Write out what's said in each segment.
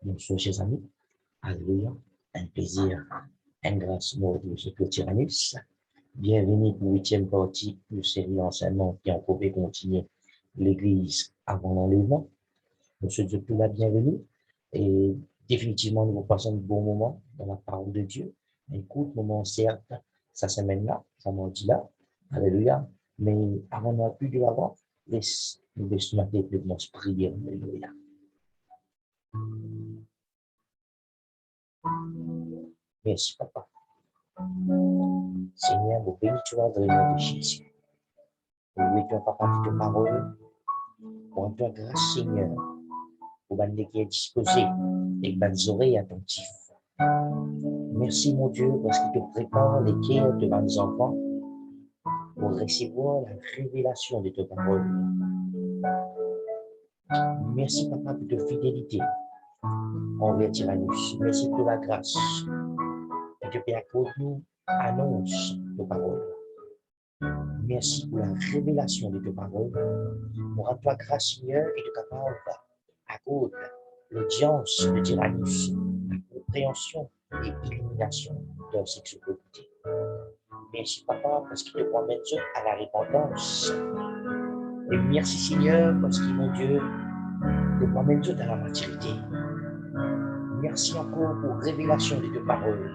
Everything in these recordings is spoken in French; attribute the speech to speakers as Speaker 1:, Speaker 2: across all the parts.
Speaker 1: Bonsoir, chers amis. Alléluia. Un plaisir, une grâce de ce que Tyrannus. Bienvenue pour la 8e partie de série d'enseignements qui ont pouvait continuer l'Église avant l'enlèvement. Nous souhaitons tout la bienvenue et définitivement nous passons un bon moment dans la parole de Dieu. Un court moment, certes, ça semaine-là, ça mardi-là. Alléluia. Mais avant de plus de l'avant, nous laissons notre développement prier. Alléluia. Merci, Papa. Seigneur, nous bénissons dans le nom de Jésus. Nous mettons, Papa, toute parole. Pour toi, grâce, Seigneur, pour bande qui est disposé et bonnes oreilles attentives. Merci, mon Dieu, parce qu'il te prépare les cœurs de nos enfants pour recevoir la révélation de ta parole. Merci, Papa, pour ta fidélité envers Tyrannus. Merci pour la grâce. Et que Père, pour nous, annonce ta parole. Merci pour la révélation de ta parole. Pour à toi grâce, Seigneur, et de capable à cause de l'audience de Tyrannus, la compréhension et l'illumination de la sexualité. Merci, Papa, parce qu'il te promène à la repentance. Et merci, Seigneur, parce qu'il, mon Dieu, te promène à la maturité. Merci encore pour la révélation de tes paroles.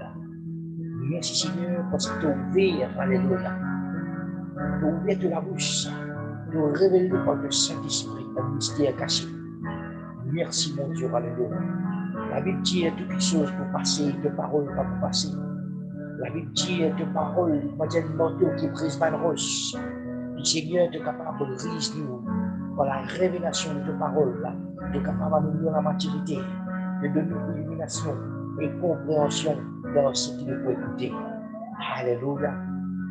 Speaker 1: Merci, Seigneur, parce que tu as ouvert, alléluia. Tu as ouvert de la bouche. Tu as révélé par le Saint-Esprit un mystère caché. Merci, mon Dieu, alléluia. La Bible dit toutes les choses pour passer, tes paroles pas pour passer. La Bible dit tes paroles, moi j'ai un manteau qui est prise par roche. Le Seigneur est capable de réaliser nous par la révélation de tes paroles, de capable de nous donner la maturité, de donner l'illumination et compréhension dans ce qu'il faut écouter. Alléluia.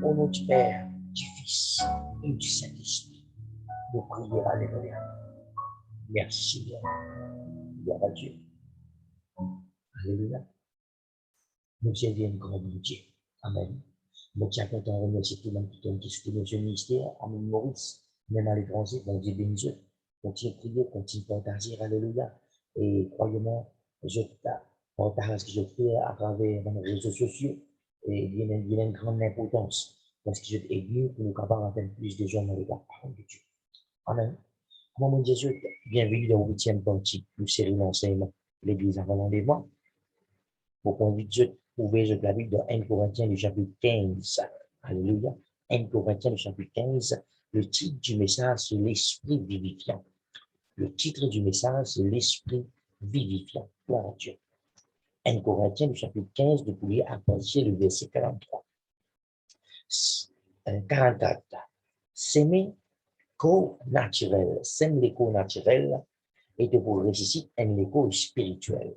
Speaker 1: Au nom du Père, du Fils et du Saint-Esprit. Nous prions, alléluia. Merci, Seigneur. Gloire à Dieu. Alléluia. Nous servions un grand Dieu. Amen. Nous tiens content de remercier tout le monde qui soutient ce ministère, Amen Maurice, même à l'étranger, bon Dieu bénisse Dieu. Continuez de prier, continuez de partager, alléluia. Et croyez-moi, je partage ce que je fais à travers les réseaux sociaux et il y a une grande importance parce que je suis venu pour nous capables d'atteindre plus de gens dans la parole de Dieu. Amen. Mon Jésus, bienvenue dans la 8e partie de série d'enseignement, l'Église avant l'enlèvement. Pour qu'on vite ouvrir la Bible dans 1 Corinthiens du chapitre 15. Alléluia. 1 Corinthiens du chapitre 15. Le titre du message, c'est l'esprit vivifiant. Le titre du message, c'est l'esprit vivifiant. Gloire à Dieu. 1 Corinthiens du chapitre 15, depuis à partir du verset 43. 44. S'aimer co-naturel. S'aimer les co-naturels et de vous ressusciter un écho spirituel.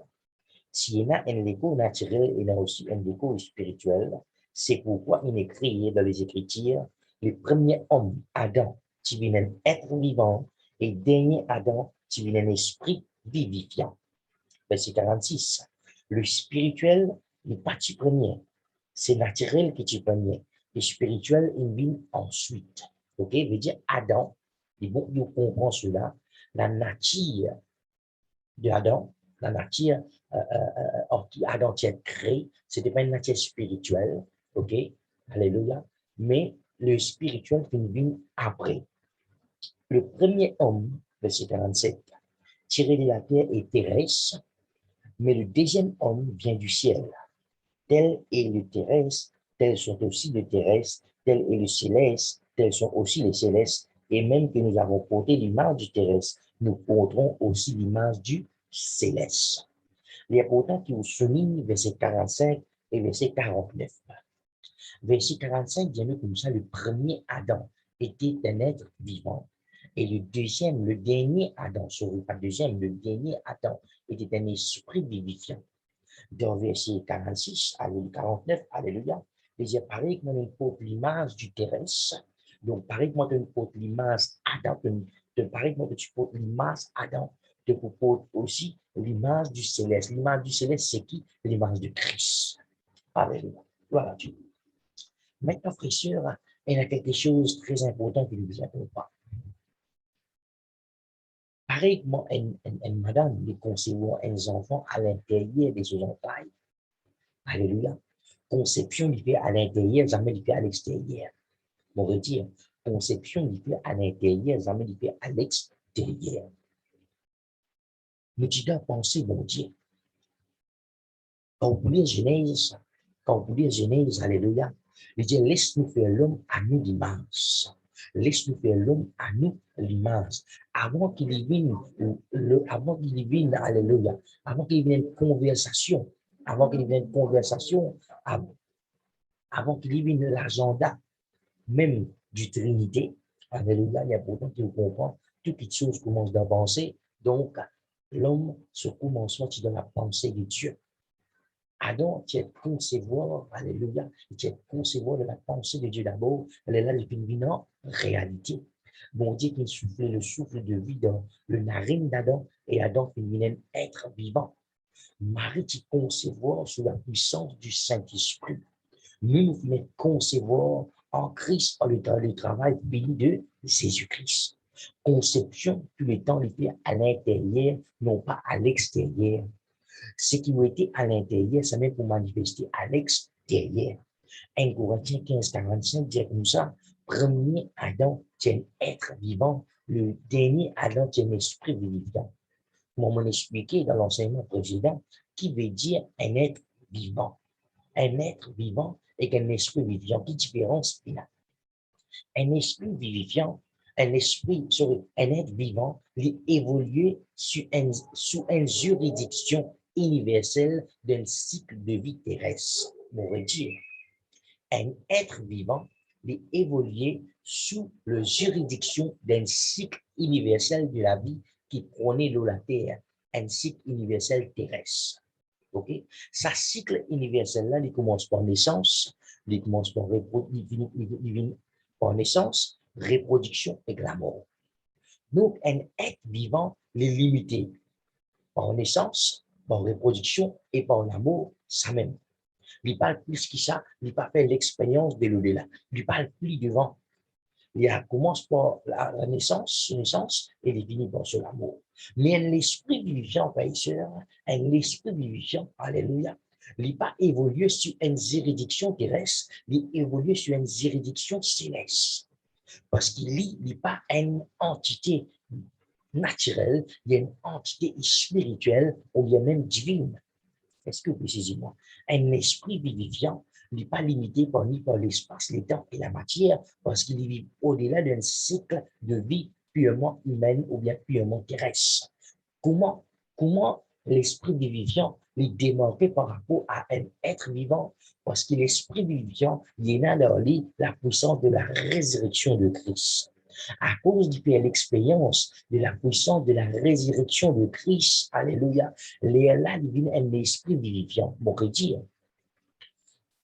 Speaker 1: S'il y a un écho naturel et il y a aussi un écho spirituel, c'est pourquoi il est créé dans les Écritures le premier homme, Adam, qui vient un être vivant, et le dernier Adam, qui vient un esprit vivifiant. Verset 46. Le spirituel n'est pas du premier. C'est naturel que tu premier. Le spirituel, il vient ensuite. OK? Veut dire Adam, et bon, nous comprenons cela, la nature de Adam, la nature qui Adam a créé, ce n'était pas une matière spirituelle, ok, alléluia, mais le spirituel qui vient après. Le premier homme, verset 47, tiré de la terre est terrestre, mais le deuxième homme vient du ciel. Tel est le terrestre, tels sont aussi les terrestres, tel est le céleste, tels sont aussi les célestes, et même que nous avons porté l'image du terrestre, nous porterons aussi l'image du céleste. Il est important que vous soulignez verset 45 et verset 49. Verset 45 dit comme ça, le premier Adam était un être vivant. Et le deuxième, le dernier Adam, pas le deuxième, le dernier Adam était un esprit vivifiant. Dans verset 46 à 49, alléluia, il dit, pareil que nous porte l'image du terrestre, donc pareil que moi, tu portes l'image Adam, pareil que tu portes l'image Adam, tu portes aussi l'image du céleste. L'image du céleste, c'est qui? L'image de Christ. Alléluia. Voilà, Dieu. Maintenant, frères et sœurs, il y a quelque chose de très important qui ne vous attend pas. Pareillement, une madame qui concevant un enfant à l'intérieur de ses entrailles. Alléluia. Conception, il fait à l'intérieur, jamais il fait à l'extérieur. On veut dire, conception, il fait à l'intérieur, jamais il fait à l'extérieur. Mais tu dois penser, mon Dieu. Quand vous lisez Genèse, alléluia, il dit, laisse-nous faire l'homme à nous l'image. Laisse-nous faire l'homme à nous l'image. Avant qu'il y vienne, alléluia, avant qu'il y vienne une conversation, avant qu'il y vienne l'agenda, même du Trinité, alléluia, il y a pourtant qui comprend, toutes les choses commencent à penser, donc l'homme se commence dans la pensée de Dieu. Adam, tu es concevoir, alléluia, tu es concevoir de la pensée de Dieu d'abord, elle est là depuis une en réalité. Bon Dieu qui soufflait le souffle de vie dans le narine d'Adam, et Adam finit un être vivant. Marie, tu concevoir sous la puissance du Saint-Esprit. Nous venons concevoir en Christ, par le travail fini de Jésus-Christ. Conception, tous les temps, les fait à l'intérieur, non pas à l'extérieur. Ce qui a été à l'intérieur, ça même pour manifester à l'extérieur. 1 Corinthiens 15, 45 dit comme ça, premier Adam, c'est un être vivant, le dernier Adam, c'est un esprit vivant. Moi, m'en expliqué dans l'enseignement précédent, qui veut dire un être vivant. Un être vivant et un esprit vivant. Quelle différence il y a? Un esprit vivant, un être vivant, il évolue sous une juridiction universelle d'un cycle de vie terrestre. On va dire, un être vivant, il évolue sous la juridiction d'un cycle universel de la vie qui prônait la terre, un cycle universel terrestre. OK? Sa cycle universel-là, il commence par naissance, il commence par naissance, reproduction et la mort. Donc, un être vivant, il est limité par naissance, par reproduction et par l'amour, ça même. Il parle plus que ça, il pas fait l'expérience de l'au-delà. Il parle plus devant. Il commence par la naissance, et il finit par son amour. Mais l'esprit vivant, frères et sœurs, l'esprit vivant, alléluia, il n'est pas évolué sur une juridiction terrestre, il évolue sur une juridiction céleste. Parce qu'il n'est pas une entité naturelle, il y a une entité spirituelle ou bien même divine. Est-ce que précisément, un esprit vivifiant n'est pas limité ni par l'espace, le temps et la matière, parce qu'il vit au-delà d'un cycle de vie purement humaine ou bien purement terrestre. Comment l'esprit vivifiant est démarqué par rapport à un être vivant? Parce que l'esprit vivifiant, il y a dans lui la puissance de la résurrection de Christ. À cause de l'expérience de la puissance de la résurrection de Christ, alléluia, là, il vient un esprit vivifiant. Bon, que dire?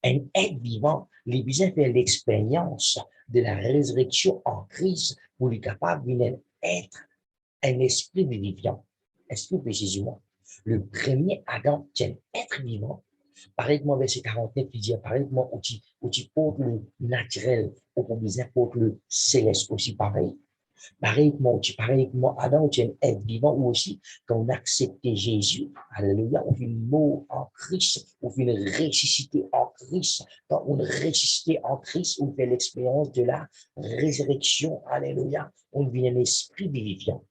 Speaker 1: Un être vivant, il vient faire l'expérience de la résurrection en Christ pour être capable d'être un esprit vivifiant. Est-ce que précisément, le premier Adam, c'est un être vivant. Pareillement, verset 49, il dit, pareillement, où tu portes le naturel, ou qu'on disait, porte le céleste aussi pareil. Pareillement, Adam, tu es un être vivant, ou aussi, quand on a accepté Jésus, alléluia, on vient mort en Christ, on vient ressusciter en Christ. Quand on ressuscite en Christ, on fait l'expérience de la résurrection, alléluia, on vient un esprit vivifiant.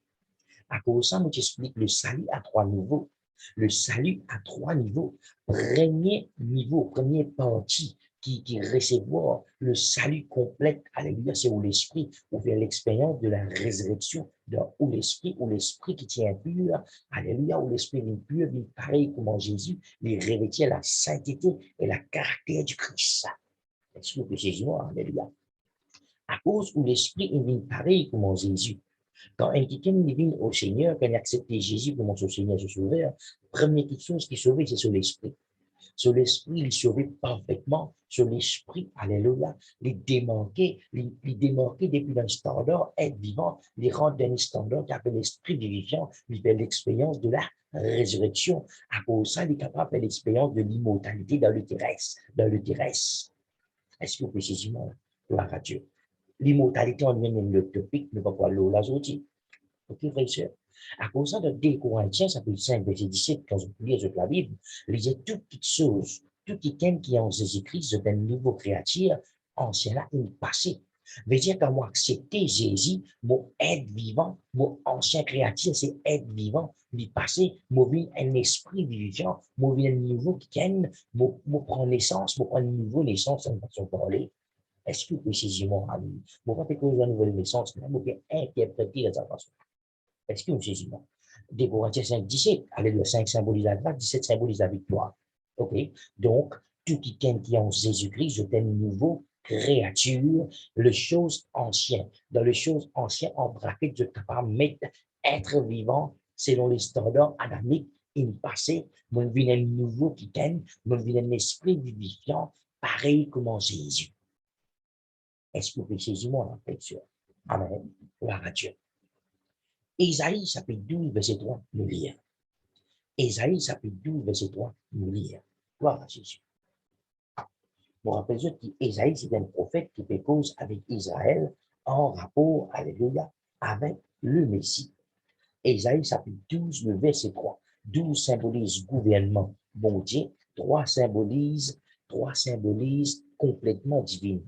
Speaker 1: À cause de ça, je t'explique le salut à trois niveaux. Le salut à trois niveaux. Premier niveau, première partie qui recevoir le salut complet, alléluia, c'est où l'esprit, ou faire l'expérience de la résurrection, où l'esprit qui tient pur, alléluia, où l'esprit est pur, il pareil comme Jésus, il revêtit la sainteté et la caractère du Christ. Est-ce que Jésus, alléluia. À cause où l'esprit est pareil comme Jésus, quand quelqu'un vient au Seigneur, quand il accepte Jésus comme son Seigneur, son Sauveur, la première chose qui est sauvée, c'est sur l'esprit. Sur l'esprit, il est sauvé parfaitement. Sur l'esprit, alléluia, il est démarqué depuis un standard, être vivant, il rentre dans un standard qui appelle l'esprit vivifiant, il fait l'expérience de la résurrection. À cause de ça, il est capable de faire l'expérience de l'immortalité dans le terrestre. Est-ce que précisément, gloire à Dieu? L'immortalité en lui-même est le topic, ne va pas l'eau la zoti. OK, frère et sœur? À cause de 2 Corinthiens, chapitre 5, verset 17, quand je lis la Bible, lisez toutes petites choses, tout quelqu'un qui est en Jésus-Christ, c'est une nouvelle créature, ancien là, il passé. Veut dire que moi, accepter Jésus, mon être vivant, mon ancien créature, c'est être vivant, il passé, moi, un esprit vivant, moi, un nouveau qui moi, prend naissance, moi, prend une nouvelle naissance, en façon de parler. Est-ce que précisément, ami, moi, pas que une nouvelle naissance, mais moi, interpréter les informations. Est-ce que vous saisissez? 2 Corinthiens 5, 17, allez, le 5 symbolise la grâce, 17 symbolise la victoire. OK? Donc, tout qui est en Jésus-Christ, est une nouvelle créature, les choses anciennes. Dans les choses anciennes, en bracket, je suis capable de mettre être vivant selon les standards adamiques, in passé, mon vie un nouveau qui t'aime, mon vie un esprit vivifiant, pareil comme en Jésus. Est-ce que vous pouvez saisir mon affection? Amen. Gloire à Dieu. Ésaïe, chapitre 12, verset 3, nous lire. Ésaïe, chapitre 12, verset 3, nous lire. Gloire à Jésus. Je me rappelle qu'Ésaïe, c'est un prophète qui fait cause avec Israël en rapport, alléluia, avec le Messie. Ésaïe, chapitre 12, le verset 3. 12 symbolise gouvernement, bon Dieu. 3 symbolise complètement divine.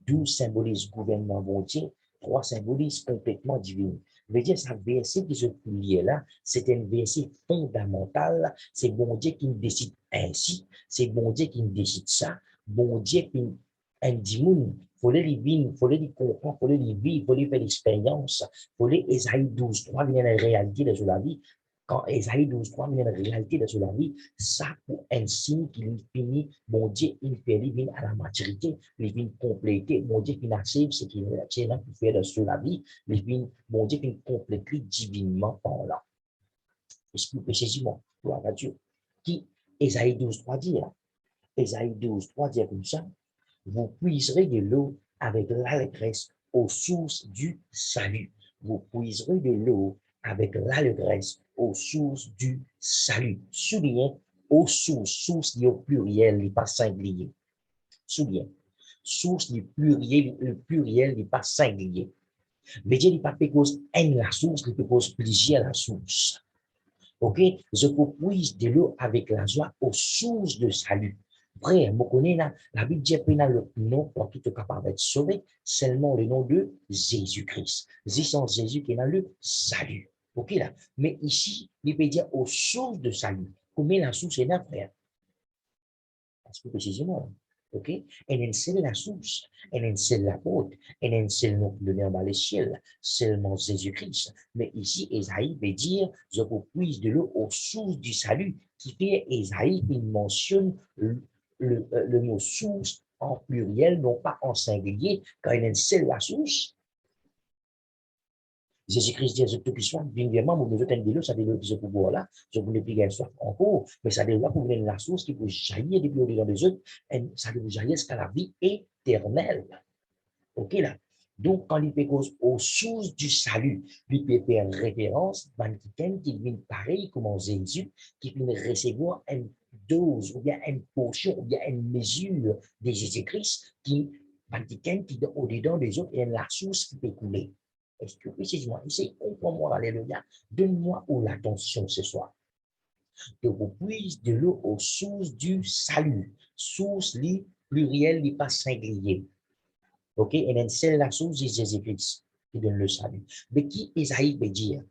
Speaker 1: 12 symbolise gouvernement, bon Dieu. 3 symbolise complètement divine. Je veux dire, ce verset qui se publie là, c'est un verset fondamental. C'est bon Dieu qui nous décide ainsi. C'est bon Dieu qui nous décide ça. Bon Dieu qui nous dit, il faut les vivre, il faut les comprendre, il faut les vivre, il faut les faire l'expérience. Il faut les Ésaïe 12, 3 vient la réalité de la vie. Quand Ésaïe 12, 3 vient la réalité de la vie, ça pour un signe qu'il finit, bon Dieu, il fait les à la maturité, les vignes complétées, bon Dieu, qui n'achève ce qu'il est là pour faire de la vie, les vignes, bon Dieu, qui complète divinement par là. Est-ce que vous pouvez saisir mon gloire à Dieu? Qui, Ésaïe 12, 3 dit, Ésaïe 12, 3 dit comme ça, vous puiserez de l'eau avec l'allégresse aux sources du salut. Vous puiserez de l'eau avec l'allégresse aux sources du salut. Soulignez, aux sources liées au pluriel, n'est pas singulier. Soulignez, source du pluriel, le pluriel n'est pas singulier. Mais Dieu n'est pas cause une la source, il peut cause plusieurs la source. OK? Je vous puise de l'eau avec la joie aux sources de salut. Frère, vous connaissez la Bible dit qu'il le nom pour tout capable d'être sauvé, seulement le nom de Jésus-Christ. C'est sans Jésus qui a le salut. OK là? Mais ici, il peut dire aux sources de salut. Combien la source est là, frère? Parce que précisément, OK? Et c'est la source, et c'est la porte, et c'est le donné dans les ciels, seulement Jésus-Christ. Mais ici, Esaïe veut dire, je vous puise de l'eau aux sources du salut, qui fait Esaïe, il mentionne le mot source en pluriel, non pas en singulier, car c'est la source. Jésus-Christ dit, je tout qui soit, bien évidemment, vous devez être de l'eau, ça veut dire que ce pouvoir-là, je vous l'ai plus soif encore, mais ça veut dire que vous venez de la source qui vous jaillir depuis au-dedans des autres, et ça vous jaillir jusqu'à la vie éternelle. OK, là? Donc, quand il fait cause aux sources du salut, il peut faire référence à quelqu'un qui vient pareil comme Jésus, qui vient recevoir une dose, ou bien une portion, ou bien une mesure de Jésus-Christ, qui, quelqu'un qui, au-dedans des autres, est la source qui peut couler. Est-ce que, précisément, ici, comprends-moi, alléluia, donne-moi l'attention ce soir. Que vous puissiez de l'eau aux sources du salut. Source, pluriel, n'est pas singulier. OK? Et c'est la source de Jésus-Christ qui donne le salut. Mais qui Esaïe veut dire?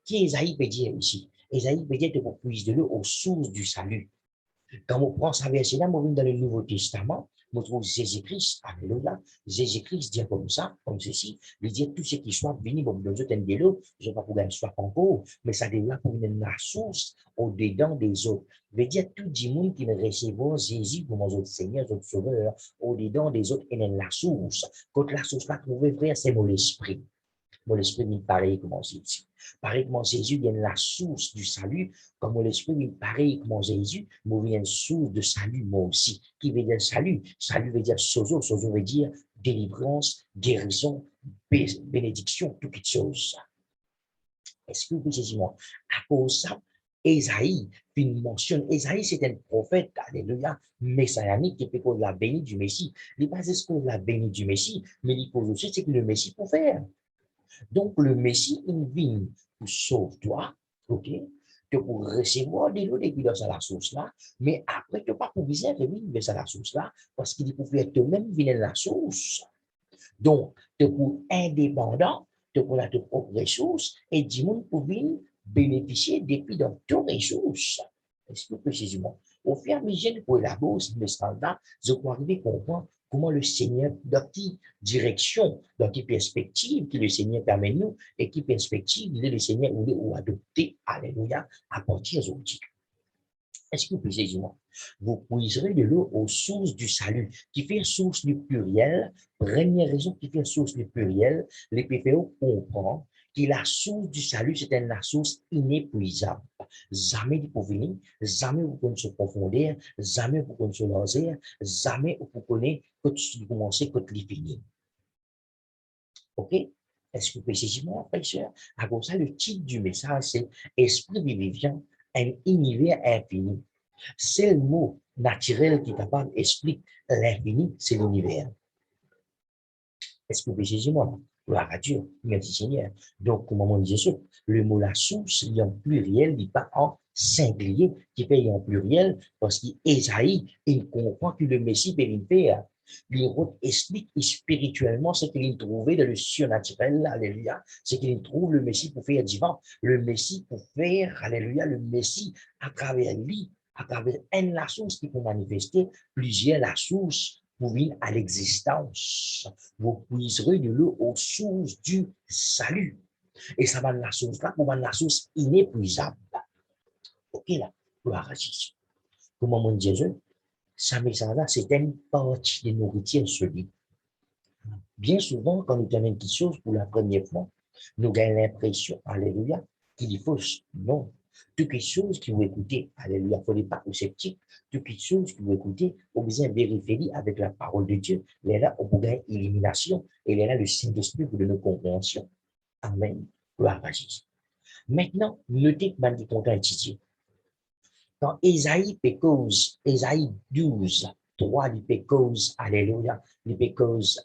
Speaker 1: Qui Esaïe veut dire ici? Esaïe veut dire que vous puissiez de l'eau aux sources du salut. Quand on prend ça verset-là, on dans le Nouveau Testament, on trouve Jésus-Christ, alléluia, Jésus-Christ dit comme ça, comme ceci, il dit tout ce qui soit venu, bon, je t'aime de l'eau, je ne vais pas pouvoir soit encore, mais ça dit là pour une la source au-dedans des autres. Veut dire tout le monde qui ne recevra Jésus comme autres Seigneur, autres Sauveur, au-dedans des autres, et la source. Quand la source là, trouver frère, c'est mon esprit. Mon esprit n'est pareil comme Jésus. Pareil comme Jésus vient la source du salut, comme mon esprit n'est pareil comme Jésus, moi vient source de salut, moi aussi. Qui veut dire salut? Salut veut dire sozo, sozo veut dire délivrance, guérison, bénédiction, toutes choses. Est-ce que vous pouvez moi? À cause de ça, Esaïe, une mentionne, Esaïe c'est un prophète, alléluia, messianique qui fait cause de la bénie du Messie. Il n'est pas juste cause de la bénie du Messie, mais il pose aussi ce que le Messie peut faire. Donc, le Messie, il vient pour sauve-toi, ok? Que pour recevoir de l'eau depuis dans la source là, mais après, tu pas pour viser revenir vers la source là, parce qu'il faut faire toi-même venir la source. Donc, tu pour indépendant, tu pour la propre ressource, et du monde pour venir bénéficier depuis dans tes ressources. Est-ce que précisément, au fur et à mesure pour élaborer ce message-là, je crois arriver à comprendre comment le Seigneur, dans quelle direction, dans quelle perspective que le Seigneur permet nous, et quelle perspective le Seigneur ou adopter, alléluia, à partir d'aujourd'hui. Est-ce que vous pouvez dire, vous puiserez de l'eau aux sources du salut, qui fait source du pluriel. Première raison qui fait source du pluriel, les PPO comprennent que la source du salut, c'est une source inépuisable. Jamais vous pouvez venir, jamais vous pouvez se profondeur, jamais vous pouvez se lancer, jamais vous pouvez commencer quand il finit. OK? Est-ce que vous pouvez saisir moi, frère et sœur? Comme ça, le titre du message, c'est Esprit vivifiant, un univers infini. C'est le mot naturel qui est capable d'expliquer l'infini, c'est l'univers. Est-ce que vous pouvez saisir moi? Gloire à Dieu, merci Seigneur. Donc, au moment de Jésus, le mot la source, il est en pluriel, il n'est pas en singulier, qui fait en pluriel, parce qu'Ésaïe, il comprend que le Messie peut le faire. Il explique spirituellement ce qu'il trouvait dans le surnaturel, alléluia, ce qu'il trouve le Messie pour faire divin, le Messie pour faire, alléluia, le Messie à travers lui, à travers une la source qui peut manifester plusieurs la source pour venir à l'existence. Vous puiserez de l'eau aux sources du salut. Et ça va de la source là, pour la source inépuisable. Ok là, gloire à Jésus. Comment mon Jésus, ça là, c'est une partie de nourriture solide. Bien souvent, quand nous avons quelque chose pour la première fois, nous avons l'impression, alléluia, qu'il est fausse. Non. Toutes les choses que vous écoutez, alléluia, il ne faut pas être sceptique. Toutes les choses que vous écoutez, vous besoin vérifier avec la parole de Dieu. Il est là, on peut gagner élimination. Et il est là, le Saint-Esprit pour de nos compréhensions. Amen. Gloire à Jésus. Maintenant, notez que je suis content d'étudier. Dans Ésaïe pécose, Ésaïe 12, 3, il pécose, alléluia, il pécose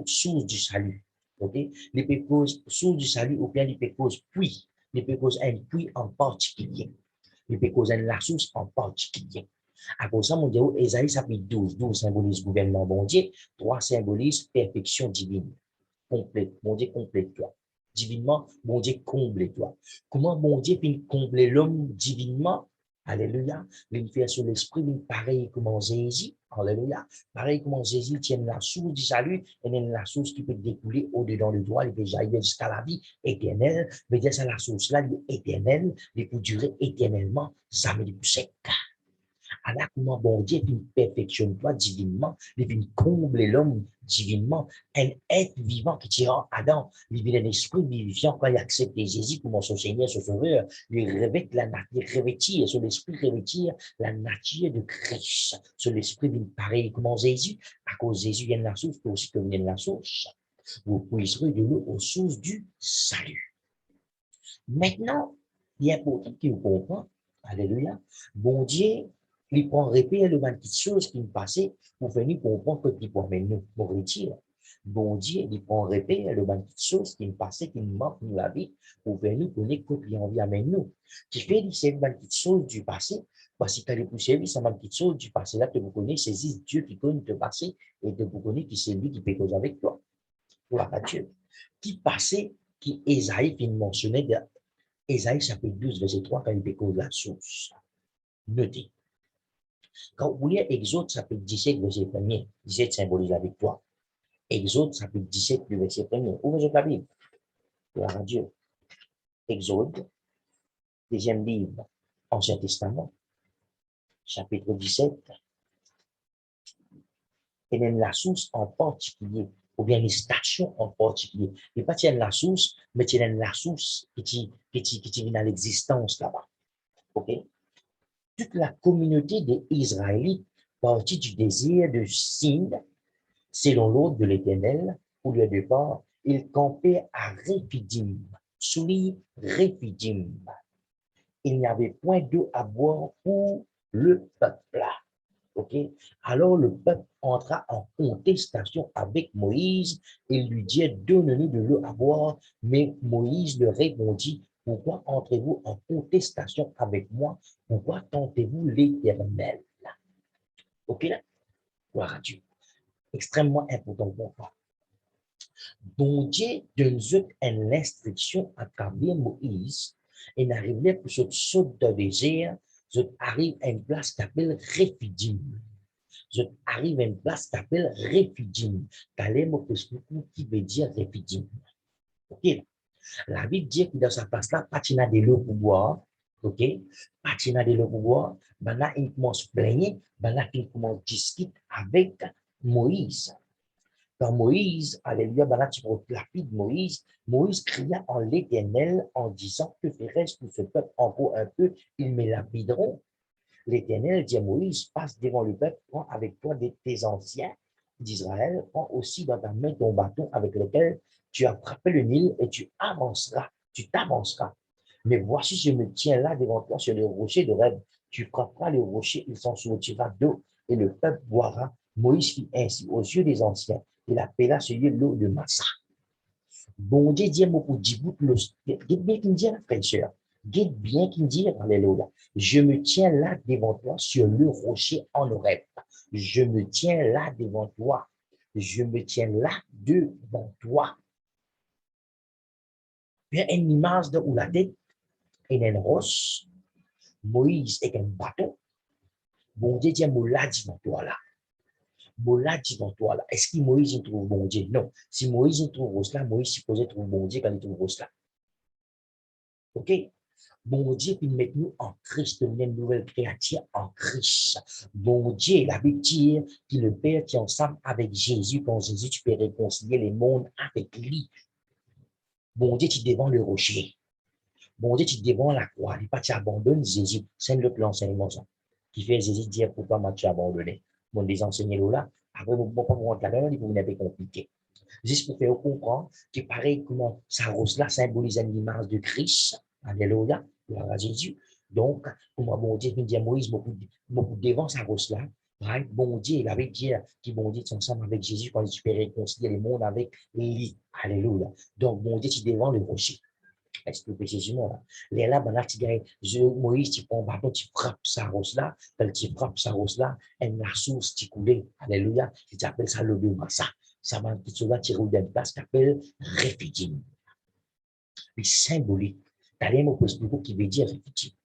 Speaker 1: source du salut. Ok? Il pécose source du salut ou bien il pécose puits. Il pécose un puits en particulier. Il pécose la source en particulier. À cause ça, mon Dieu, Ésaïe chapitre 12, 12 symbolise gouvernement bon Dieu, 3 symbolise perfection divine. Complète, mon Dieu, complète-toi. Divinement, mon Dieu, comble-toi. Comment mon Dieu peut combler l'homme divinement? Alléluia. Il fait sur l'esprit, pareil comme Jésus. Alléluia. Pareil comme Jésus tient la source du salut, et la source qui peut découler au-dedans du droit, il peut jaillir jusqu'à la vie éternelle. Mais dire ça, la source-là, elle est éternelle, elle peut durer éternellement, jamais de sec. Alors, comment bon Dieu perfectionne toi divinement, il vient combler l'homme divinement, un être vivant qui tire Adam, il vient un esprit vivifiant quand il accepte Jésus comme son Seigneur, son Sauveur, il revêt la nature, revêtir, son esprit revêtir la nature de Christ, son esprit vient pareil comme Jésus, à cause de Jésus vient de la source, aussi que vient de la source. Vous puiserez de l'eau aux sources du salut. Maintenant, il est important que vous compreniez, alléluia, bon Dieu, il prend répéter le même petites choses qui me passaient pour venir comprendre que il pour nous, pour retire. Bon Dieu, il prend répéter le même petites choses qui me passaient, qui me manquent nous la vie, pour venir connaître que il envie avec nous. Qui fait ces mêmes petites choses du passé, parce que les poussières, ces mêmes petites choses du passé là, que vous connaissez, c'est Dieu qui connaît le passé et que vous connaissez qui c'est lui qui peut causer avec toi. Gloire à Dieu. Qui passait, qui Esaïe qui mentionnait Ésaïe chapitre 12, verset 3, quand il découvre la source. Notez. Quand vous lisez Exode chapitre 17, verset 1er, 17 symbolise la victoire. Exode chapitre 17, le verset 1er. Ouvrez la Bible. Gloire à Dieu. Exode, deuxième livre, Ancien Testament, chapitre 17. Et même la source en particulier, ou bien les stations en particulier. Il n'est pas tiens la source, mais tiens la source qui vient dans l'existence là-bas. OK? Toute la communauté des Israélites partit du désir de Sin, selon l'ordre de l'Éternel, où le départ, ils campaient à Réphidim. Souligne Réphidim. Il n'y avait point d'eau à boire pour le peuple. OK? Alors le peuple entra en contestation avec Moïse et lui dit, donne-nous de l'eau à boire. Mais Moïse leur répondit, Pourquoi entrez-vous en contestation avec moi? Pourquoi tentez-vous l'Éternel? OK, là? Gloire à Dieu. Extrêmement important pour moi. Bon Dieu donne une instruction à travers Moïse et n'arrive pour ce saut de désert, je arrive à une place qui s'appelle Rephidim. Je arrive à une place qui s'appelle Rephidim. T'allais me qui veut dire Rephidim. OK? La Bible dit que dans sa place-là, Patina de l'eau pour boire. OK? Patina de l'eau pour boire. Ben là, il commence à plaigner. Ben là, il commence à discuter avec Moïse. Quand Moïse, alléluia, ben là, tu vois la fille de Moïse, Moïse cria en l'Éternel en disant, que ferais-je pour ce peuple encore un peu, ils me lapideront. L'Éternel dit à Moïse, passe devant le peuple, prends avec toi tes anciens d'Israël, prends aussi dans ta main ton bâton avec lequel tu as frappé le Nil et tu avanceras, tu t'avanceras. Mais voici, je me tiens là devant toi sur le rocher de Reb. Tu frapperas le rocher, il s'en sortira d'eau et le peuple boira. Moïse fit ainsi aux yeux des anciens. Il appela ce lieu l'eau de Massa. Bon Dieu dit mot pour Djibout, guide bien qu'il dit, frère et sœur. Guide bien qu'il dit, alléluia. Je me tiens là devant toi sur le rocher en Horeb. Je me tiens là devant toi. Je me tiens là devant toi. Il y a une image de où la tête et une roche. Moïse est un bateau. Bon Dieu dit, moi là devant toi là. Moi là devant toi là. Est-ce que Moïse trouve bon Dieu? Non. Si Moïse trouve roche là, Moïse supposé trouver bon Dieu quand il trouve roche là. OK? Bon Dieu, puis met-nous en Christ, une nouvelle créature en Christ. Bon Dieu, la Bible dit que le Père qui est ensemble avec Jésus, quand Jésus, tu peux réconcilier les mondes avec lui. Bon Dieu, tu devant le rocher. Bon Dieu, tu devant la croix. Il pas t'abandonne Jésus. C'est l'autre l'enseignement, ça. Qui fait Jésus dire pourquoi m'as-tu abandonné? Bon, des enseignants là. Après, vous ne pouvez pas vous rendre là-dedans, il vous n'avez compliqué. Juste pour faire comprendre que pareil, comment sa rose-là symbolise l'image de Christ. Alléluia. Gloire à Jésus. Donc, comment bon Dieu, il dit à Moïse, beaucoup devant sa rose-là. Right? Bon Dieu, il avait dit que bon Dieu est ensemble avec Jésus quand il peut réconcilier les mondes avec lui. Alléluia. Donc, bon Dieu, tu devant le rocher. Est-ce que vous Jésus là? Les là, ben là, tu gagnes, Moïse, tu prends un bâton, tu frappes sa rose-là, quand tu frappes sa rose-là, elle la source, tu coules. Alléluia. Tu appelles ça le ça. Ça va, tu vas tirer d'une place qui s'appelle Rephidim. Puis symbolique. T'as les mots qui veut dire Rephidim.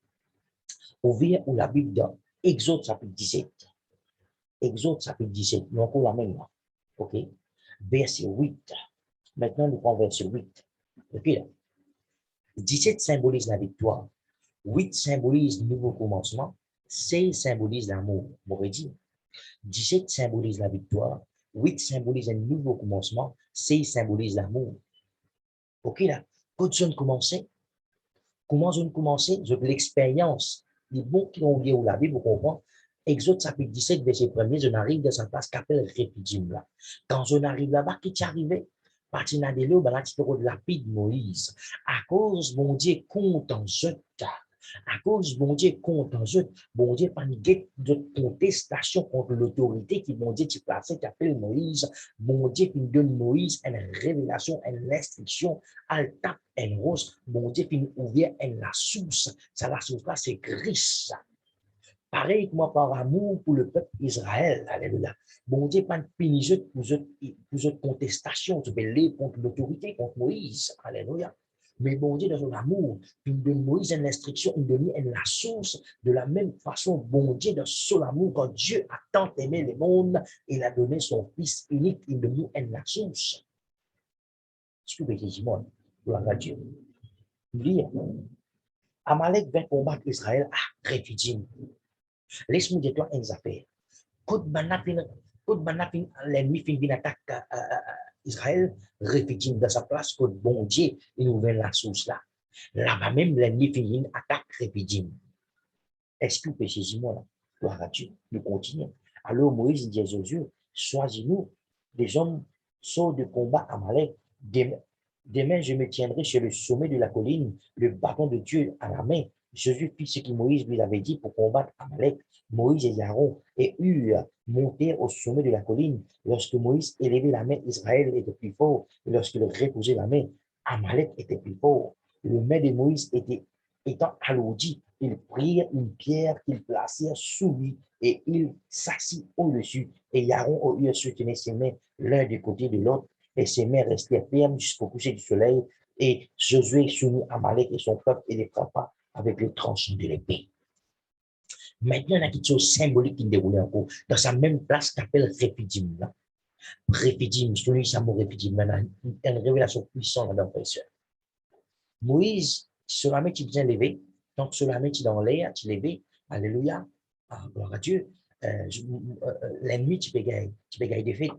Speaker 1: Au vient où la Bible dans Exode chapitre 17. Exode chapitre 17. Nous encore la même là. OK? Verset 8. Maintenant, nous prenons verset 8. OK là. 17 symbolise la victoire. 8 symbolise le nouveau commencement. 16 symbolise l'amour. M'aurait dit. 17 symbolise la victoire. 8 symbolise un nouveau commencement. 16 symbolise l'amour. OK là. Quand je commençais, comment je commençais? Je l'expérience. Les bons qui ont lié au la Bible, vous comprenez? Exode chapitre 17, verset 1er, je n'arrive dans sa place qu'appelle Rephidim là. Quand je n'arrive là-bas, qui t'arrivait? Patina de l'eau, ben là, tu te de lapide Moïse. À cause, mon Dieu, compte en je à cause, bon Dieu, contre eux, bon Dieu, pas de contestation contre l'autorité qui, bon Dieu, tu plaçais, qui appelle Moïse, bon Dieu, qui nous donne Moïse une révélation, une instruction, elle tape, une rose, bon Dieu, qui nous ouvre la source. Ça, la source là, c'est Christ. Pareil que moi, par amour pour le peuple Israël, alléluia. Bon Dieu, pas de pénigeux pour cette contestation, tu peux aller contre l'autorité, contre Moïse, alléluia. Mais bon Dieu, dans son amour, il donne Moïse une instruction, il donne la source. De la même façon, bon Dieu, dans son amour, quand Dieu a tant aimé le monde, il a donné son Fils unique, il donne la source. Ce que vous dites, moi, gloire à Dieu. Lire. Amalek vint combattre Israël à Rephidim. Laisse-moi dire toi une affaire. Quand l'ennemi finit une attaque Israël, Rephidim dans sa place, que bon Dieu, il ouvre la source là. Là-bas même, l'ennemi finit une attaque Rephidim. Est-ce que vous pouvez saisir moi là? Gloire à Dieu. Nous continuons. Alors Moïse dit à Josué, choisis-nous des hommes sauts de combat à Amalek. Demain, je me tiendrai sur le sommet de la colline, le bâton de Dieu à la main. Jésus fit ce que Moïse lui avait dit pour combattre Amalek. Moïse et Aaron et Hur montèrent au sommet de la colline. Lorsque Moïse élevait la main, Israël était plus fort. Et lorsqu'il reposait la main, Amalek était plus fort. le main de Moïse étant alourdi, ils prirent une pierre qu'ils placèrent sous lui et il s'assit au-dessus. Et Aaron au lieu se tenait ses mains l'un du côté de l'autre et ses mains restèrent fermes jusqu'au coucher du soleil. Et Josué soumit Amalek et son peuple et les frappa avec les tranchants de l'épée. Maintenant, il y a quelque chose symbolique qui déroule encore. Dans sa même place, qu'appelle Réfidim. Réfidim, celui qui mot Réfidim, une révélation puissante dans le frère. Moïse, sur la main, tu viens lever. Donc, sur la main, tu es dans l'air, tu levé. Alléluia. Ah, gloire à Dieu. L'ennemi, tu peux gagner des faits.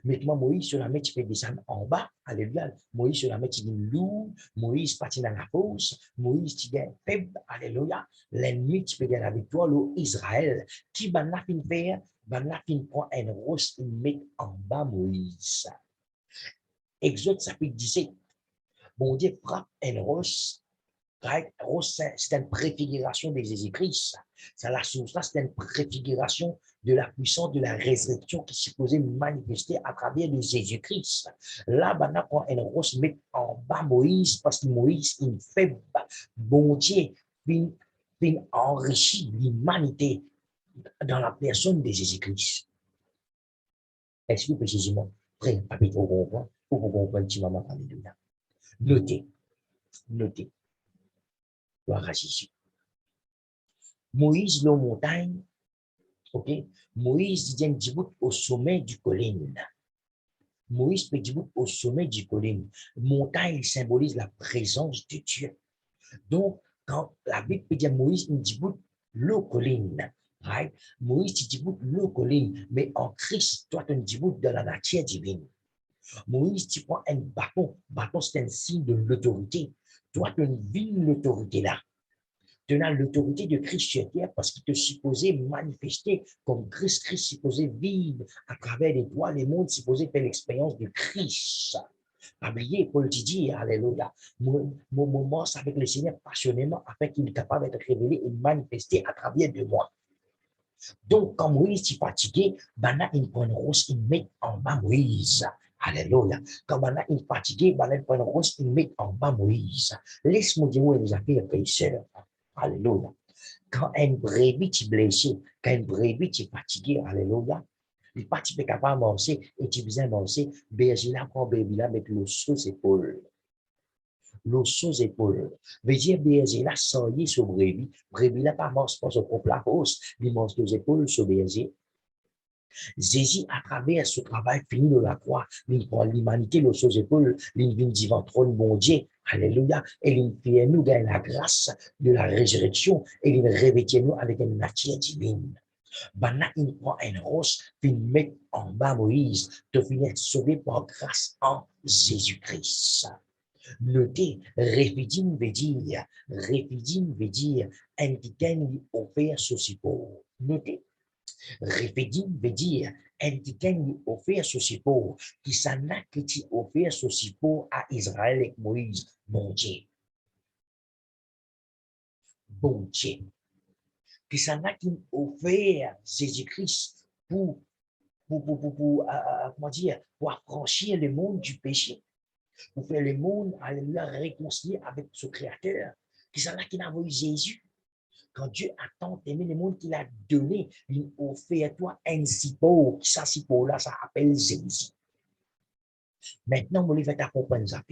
Speaker 1: Maintenant, Moïse, sur la main, tu peux descendre en bas. Alléluia. Moïse, sur la main, tu dis loup. Moïse, patine dans la fosse. Moïse, tu gagnes faible. Alléluia. L'ennemi, tu peux gagner avec toi, Israël. Qui va la fin faire? Va la fin prend un rose, il met en bas Moïse. Exode chapitre 17. Bon Dieu frappe un rose. C'est une préfiguration de Jésus-Christ. La source là, c'est une préfiguration de la puissance de la résurrection qui s'est supposée manifester à travers de Jésus-Christ. Là, on prend un rose, met en bas Moïse, parce que Moïse, il fait bon Dieu, il enrichit l'humanité dans la personne de Jésus-Christ. Est-ce que précisément, frère, papi, pour comprendre, tu m'as parlé de là. Notez. Gloire à Jésus. Moïse, la montagne, ok? Moïse dit debout au sommet du colline. Moïse peut debout au sommet du colline. Montagne symbolise la présence de Dieu. Donc, quand la Bible peut dire Moïse debout le colline, right? Moïse dit debout le colline, mais en Christ, toi, tu es debout dans la nature divine. Moïse, tu prends un bâton. Bâton, c'est un signe de l'autorité. Toi, tu vis l'autorité là. Tu as l'autorité de Christ sur terre parce qu'il te supposait manifester comme Christ supposé vivre à travers les doigts, les mondes supposés faire l'expérience de Christ. Oubliez, Paul dit, alléluia, mon moment avec le Seigneur passionnément afin qu'il est capable d'être révélé et manifesté à travers de moi. Donc, quand Moïse est fatigué, il prend une rose, il met en bas Moïse. Alléluia. Quand il est fatigué, il prend une rose, il met en bas Moïse. Laisse-moi dire où les affaires, frères et sœurs. Alléluia. Quand une brebis est blessée, quand une brebis est fatiguée, alléluia, il pas capable de manger et tu viens manger, berger là, prend bébé là, mettre l'eau sous ses épaules. L'eau sous ses épaules. Veut dire, berger là, s'ennuie sur brebis. Brebis là, pas mange pas sur propre la hausse, il mange les épaules sur berger. Jésus, à travers ce travail fini de la croix, il prend l'humanité, le sous épaules, il vient devant trône bon Dieu. Alléluia. Et il fait nous gagner la grâce de la résurrection et il revêtit nous avec une nature divine. Maintenant, il prend un rose, puis met en bas Moïse, de finir sauvé par grâce en Jésus-Christ. Notez, réfidim veut dire, un qui lui offert ceci pour. Notez. Réfidim veut dire, un qui lui offert ceci pour, qui s'en a qui offert ceci pour à Israël et Moïse, bon Dieu. Bon Dieu. Qui s'en a qui offert Jésus-Christ pour comment dire, pour affranchir le monde du péché, pour faire le monde, alléluia, réconcilier avec son Créateur, qui s'en a qui n'a envoyé Jésus. Quand Dieu a tant aimé le monde qu'il a donné, il offert à toi un support, ça support là, ça appelle Jésus. Maintenant, on va comprendre ça.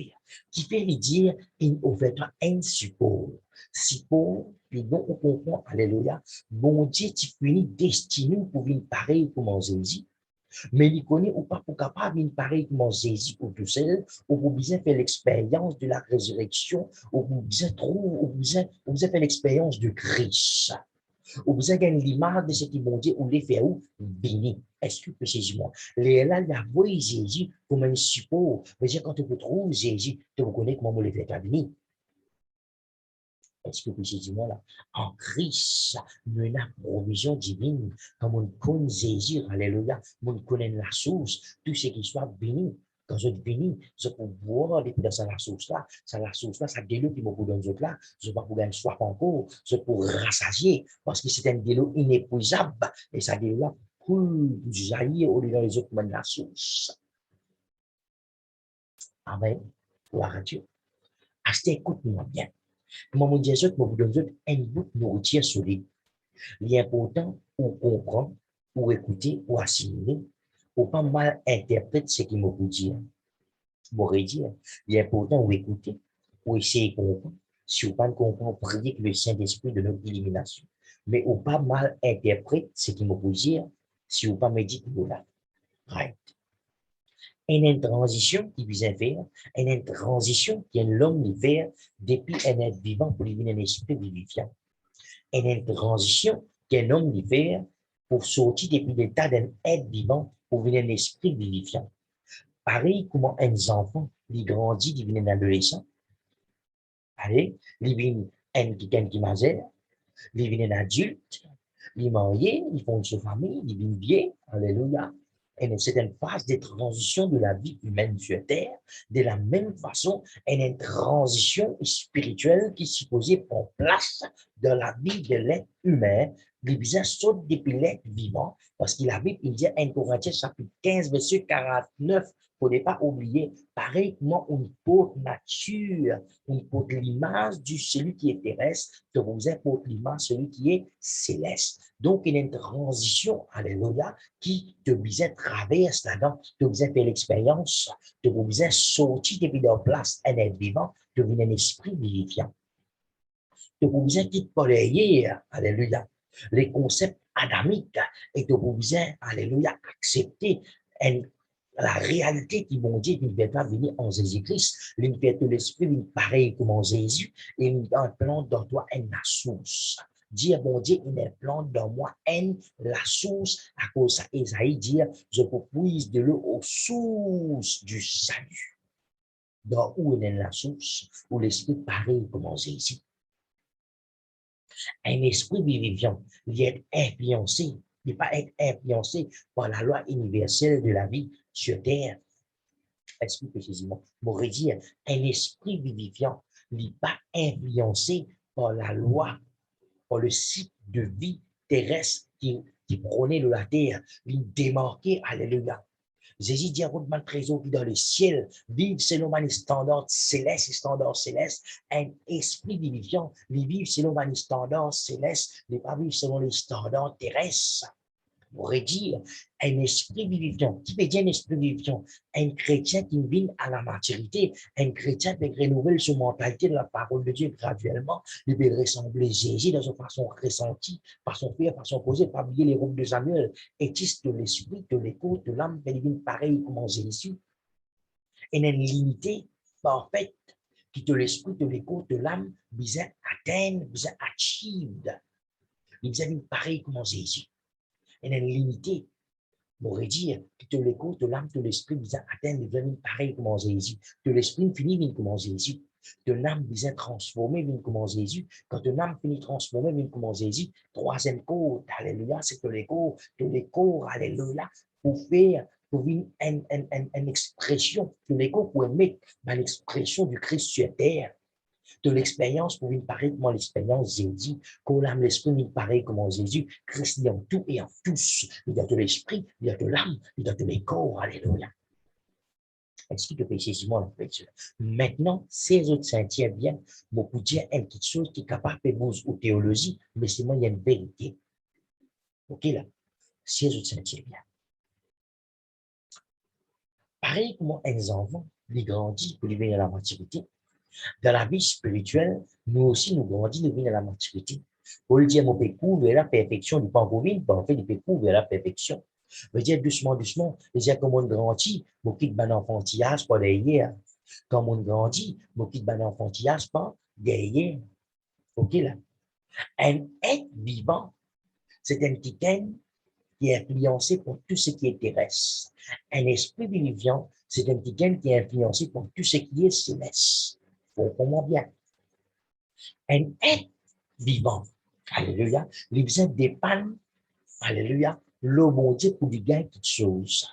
Speaker 1: Qui fait lui dire, il offre toi un support. Support, puis donc on comprend, alléluia, bon Dieu, tu finis destiné pour venir pareil comme Jésus. Mais il connaît ou pas pour capable de pareil comme Jésus ou tout seul, ou pour bien faire l'expérience de la résurrection, ou pour bien trouver, ou pour bien faire l'expérience de Christ. Ou vous avez l'image de ce qui vont dire, ou les faire où béni. Est-ce que précisément, les là, il a vu Jésus comme un support. Mais quand tu trouves Jésus, tu reconnais comment on les fait béni. Est-ce que précisément là, en Christ, nous avons une provision divine, comme on connaît Jésus, alléluia, on connaît la source, tout ce qui soit béni. Quand je dis béni, je peux boire depuis dans la source-là, ça déloue qui me pour dans là, je ne peux pas pour gagner soif encore, je peux rassasier, parce que c'est un déloue inépuisable, et ça déloue coule, jaillir au-delà des autres de la source. Amen. Gloire à Dieu. Achetez, écoute-moi bien. Comment vous dire ça, que vous donne un bout de nourriture solide. L'important, ou comprendre, ou écouter, ou assimiler, ou pas mal interpréter ce qu'il me vous dire. M'aurait dit, l'important, ou écouter, ou essayer de comprendre. Si vous pas comprendre, priez que le Saint-Esprit de notre illumination. Mais ou pas mal interpréter ce qu'il me vous dire, si vous pas méditer là. Right. Une transition qui vise à faire, une transition qui est l'homme l'hiver depuis un être vivant pour devenir un esprit vivifiant. Une transition qui est l'homme l'hiver pour sortir depuis l'état d'un être vivant pour devenir un esprit vivifiant. Pareil comment un enfant, il grandit, il devient un adolescent. Allez, il devient un qui majeur, il devient un adulte, il est marié, il fonde sa famille, il devient vieux. Alléluia. Et c'est une phase de transition de la vie humaine sur Terre. De la même façon, une transition spirituelle qui s'y posait prend place dans la vie de l'être humain. L'Église saute depuis l'être vivant, parce qu'il avait, il dit 1 Corinthiens chapitre 15, verset 49, il ne faut pas oublier, pareillement, une porte nature, une porte l'image du celui qui est terrestre, de vous porte l'image celui qui est céleste. Donc, il y a une transition, alléluia, qui te vous traverse là-dedans, te vous fait l'expérience, te vous sortir depuis leur place, un être vivant, devenir un esprit vivifiant. Te vous quitte pas hier, alléluia, les concepts adamiques, et te vous alléluia, accepter la réalité qui vont dire qu'il ne va pas venir en Jésus-Christ, l'unité de l'esprit, il pareil comme en Jésus, et il implante dans toi une source. Dire, bon Dieu, il implante dans moi la source, à cause de ça, Esaïe dit, je vous puise de l'eau aux sources du salut. Dans où est la source, où l'esprit pareil comme en Jésus. Un esprit vivifiant, il est influencé, il ne peut pas être influencé par la loi universelle de la vie sur terre. Explique précisément. M'aurait dit, un esprit vivifiant n'est pas influencé par la loi, par le cycle de vie terrestre qui prônait la terre, il démarqué, alléluia. Jésus dit à votre trésor qui dans le ciel, vive selon les standards célestes, un esprit vivifiant, il vive selon les standards célestes, il ne pas vivre selon les standards terrestres. On pourrait dire un esprit vivifiant. Qui veut dire un esprit vivifiant? Un chrétien qui vient à la maturité, un chrétien qui renouvelle sa mentalité de la parole de Dieu graduellement, il peut ressembler à Jésus dans sa façon ressentie, par son faire, par son posé, pas oublier les robes de Samuel, étiste de l'esprit, de l'écho, de l'âme, il devient pareil comme Jésus. Et une limité parfaite qui de l'esprit, de l'écho, de l'âme, vise atteindre, vise achieve. Il vise pareil comme Jésus. Et une limité pourrait dire que de l'écho, de l'âme, de l'esprit, vous atteindre devenir pareil comme Jésus. De l'esprit finit, vient comme Jésus. De l'âme, vous êtes transformé, vient comme Jésus. Quand de l'âme finit transformé, vient comme Jésus. Troisième cours, alléluia, c'est de l'écho, alléluia, pour faire, pour une expression, de l'écho pour mettre dans l'expression du Christ sur terre. De l'expérience pour une pareille comme l'expérience Jésus, qu'on l'âme, l'esprit, une pareille comme Jésus, Christ est en tout et en tous. Il y a de l'esprit, il y a de l'âme, il y a de l'écorce, alléluia. Est-ce que précisément en fait cela? Maintenant, ces autres saints bien, beaucoup dire quelque chose qui est capable de vous aux théologie, mais c'est moi, il y a une vérité. OK, là? Ces autres saints bien. Pareil comme un enfant, il grandit pour lui à la maturité. Dans la vie spirituelle, nous aussi, nous grandissons, nous venons à la maturité. Pour le dire, on peut couvrir la perfection du pangovine, en fait, il peut couvrir la perfection. Je dire doucement, doucement, je dire, comme on grandit, on quitte un enfantillage pas derrière. Comme on grandit, on quitte un enfantillage pas derrière. OK, là? Un être vivant, c'est un petit qui est influencé par tout ce qui est terrestre. Un esprit vivant, c'est un petit qui est influencé par tout ce qui est céleste. Comprends bien. Un être vivant, alléluia, les besoins dépendent, alléluia, le bon Dieu pour lui gagner quelque chose.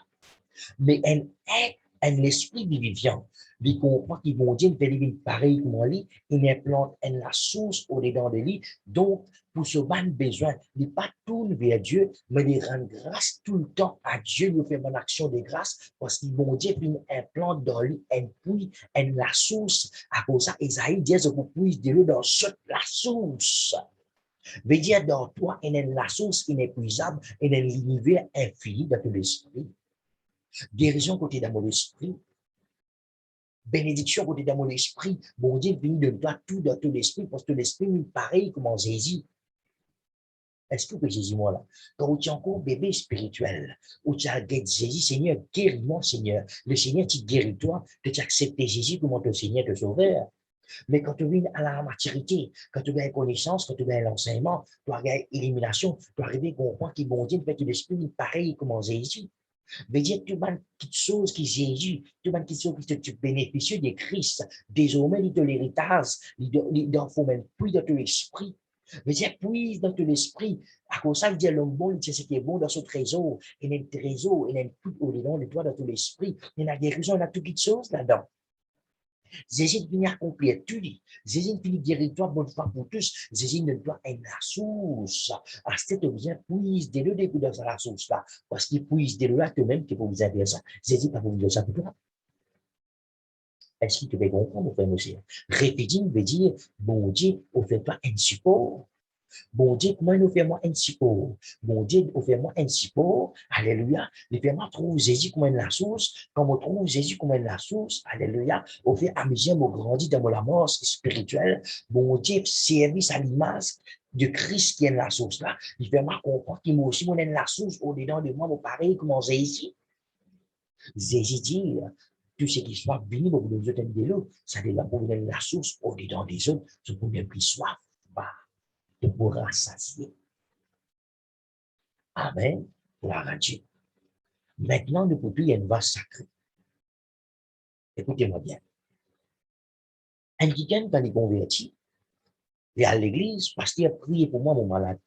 Speaker 1: Mais un être, un esprit vivant, Ils comprennent qu'ils vont dire, fait des pareil comme lui, ils implantent la source au-dedans de lui. Donc, pour ce ban besoin, ils pas tournent vers Dieu, mais ils rendent grâce tout le temps à Dieu, ils font une action de grâce, parce qu'ils vont dire, puis ils implantent dans lui un puits, la source. À cause de ça, Isaïe dit, je vous puise de l'eau dans cette la source. Veut dire, dans toi, il y a la source inépuisable, il y a l'univers infini dans tout l'esprit. Guérison côté dans mon esprit. Bénédiction côté dans mon esprit. Bon Dieu, vient de toi tout dans tout l'esprit, parce que l'esprit est pareil comme en Jésus. Est-ce que vous pouvez Jésus, moi là? Quand tu es encore bébé spirituel, où tu as Jésus, Seigneur, guéris-moi, Seigneur. Le Seigneur, tu guéris toi, que tu acceptes Jésus comme ton Seigneur, ton Sauveur. Mais quand tu viens à la maturité, quand tu viens à la connaissance, quand tu viens à l'enseignement, tu as l'élimination, tu arrives à comprendre qu'il bon Dieu, fait que l'esprit pareil comme en Jésus. Veut dire, tu as quelque chose qui Jésus, tu as quelque chose qui tu bénéficies de Christ. Désormais, il te l'héritage, il faut même plus de ton esprit. Veut dire, puise dans ton esprit. À cause ça, veut dire, l'homme bon, il dit ce qui est bon dans ce trésor. Il y a un trésor, il y a tout au-dedans de toi, dans ton esprit. Il y a la guérison, il y a toutes choses là-dedans. Jésus vient accomplir tout. Jésus finit guérir toi bonne fois pour tous. Jésus ne doit être la source. À cette bien puise dès le début de la source là. Parce qu'il puise dès le là toi-même qui peut vous aider ça. Jésus pas vous dire ça pour toi. Est-ce qu'il te fait comprendre, mon frère, monsieur? Répéter veut dire, bon Dieu, on fait pas un support. Bon Dieu, comment il nous fait moi un support? Bon Dieu, on fait moi un support. Alléluia. Il fait moi trouve Jésus comme la source. Quand on trouve Jésus comme la source, alléluia, on fait amuser, on grandit dans la mort spirituelle. Bon Dieu, service à l'image de Christ qui est la source là. Il fait moi comprendre qu'il m'a aussi mon la source au-dedans de moi, mon pareil comme Jésus. Jésus dit, tout ce qui soit béni, vous nous êtes de l'eau. Ça veut dire pour la source au-dedans des autres, c'est pour bien plus soif. Te pourra rassasier. Amen. Gloire à Dieu. Maintenant, nous pouvons il y a une voix sacrée. Écoutez-moi bien. Un week-end, quand il est converti, il est à l'église, pasteur, priez pour moi, mon malade.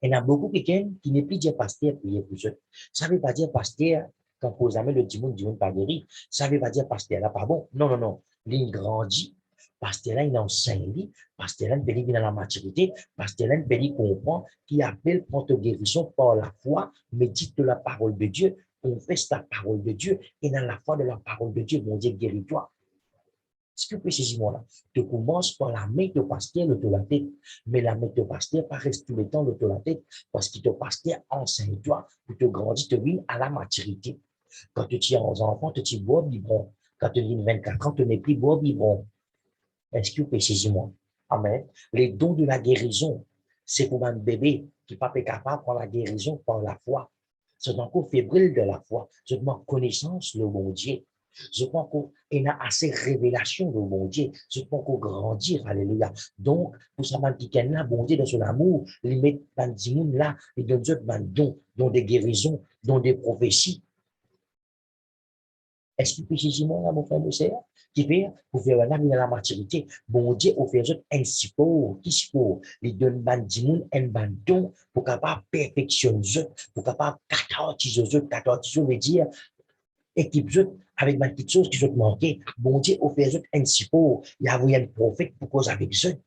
Speaker 1: Il y en a beaucoup quelqu'un qui n'est plus dire pasteur, priez pour eux. Ça ne veut pas dire pasteur, quand vous avez le dimanche pas guéri. Ça ne veut pas dire pasteur là, pas bon. Non, non, non. Il grandit. Pasteur là, il enseigne, pasteur là, il vient dans la maturité, pasteur là, il comprend, qui appelle prendre guérison par la foi, médite de la parole de Dieu, confesse la parole de Dieu, et dans la foi de la parole de Dieu, mon Dieu, guéris-toi. Ce que précisément là, tu commences par la main de pasteur de la tête, mais la main de pasteur pas reste tout le temps de la tête, parce que ton pasteur enseigne-toi pour te grandir, te venir à la maturité. Quand tu es enfant, tu es beau biberon. Quand tu as 24 ans, tu n'es plus beau biberon. Est-ce que précisément? Amen. Les dons de la guérison, c'est pour un bébé qui n'est pas capable de prendre la guérison par la foi. C'est encore fébrile de la foi. Je demande connaissance, le bon Dieu. Je pense qu'il a assez de révélation, le bon Dieu. Je pense qu'on grandir, alléluia. Donc, pour ça, là, bon Dieu, dans son amour, il met dans le là, et donne des dons, dont des guérisons, dont des prophéties. Est-ce que précisément, là, mon frère, mon sœur, qui fait, pour faire un ami dans la maturité, bon Dieu, on fait un support, qui support, il donne ban dimoun, un ban don, pour capable perfectionner, pour capable 14 veut dire, équipe avec ma petite chose qui je te manquais, bon Dieu, on fait un support, il y a un prophète pour cause avec eux,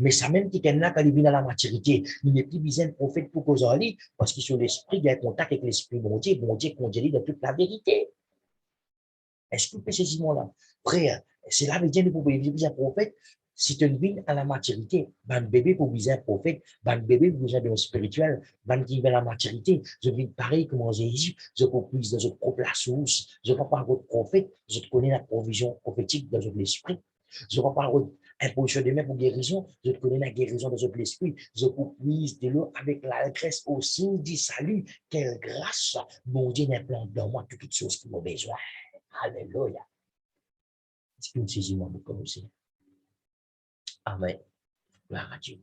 Speaker 1: mais ça même qui est là, quand il vient dans la maturité, il n'est plus besoin de prophète pour cause en lui, parce que sur l'esprit, il y a un contact avec l'esprit, bon Dieu, conduit dans toute la vérité. Est-ce que vous précisément là? Frère, c'est là que Dieu pour viser un prophète. Si tu viens à la maturité, un bébé pour viser un prophète, un bébé pour viser un spirituel, un qui vient à la maturité, je vis pareil comme Jésus, je propose dans votre propre la source, je ne vois pas votre prophète, je connais la provision prophétique dans votre esprit, je ne vois pas votre imposition de main pour guérison, je connais la guérison dans votre esprit, je propose de l'eau avec la graisse au signe du salut, quelle grâce, mon Dieu n'implante dans moi toutes les choses qui m'ont besoin. Alléluia. Est-ce que précisément vous connaissez? Amen. Gloire à Dieu.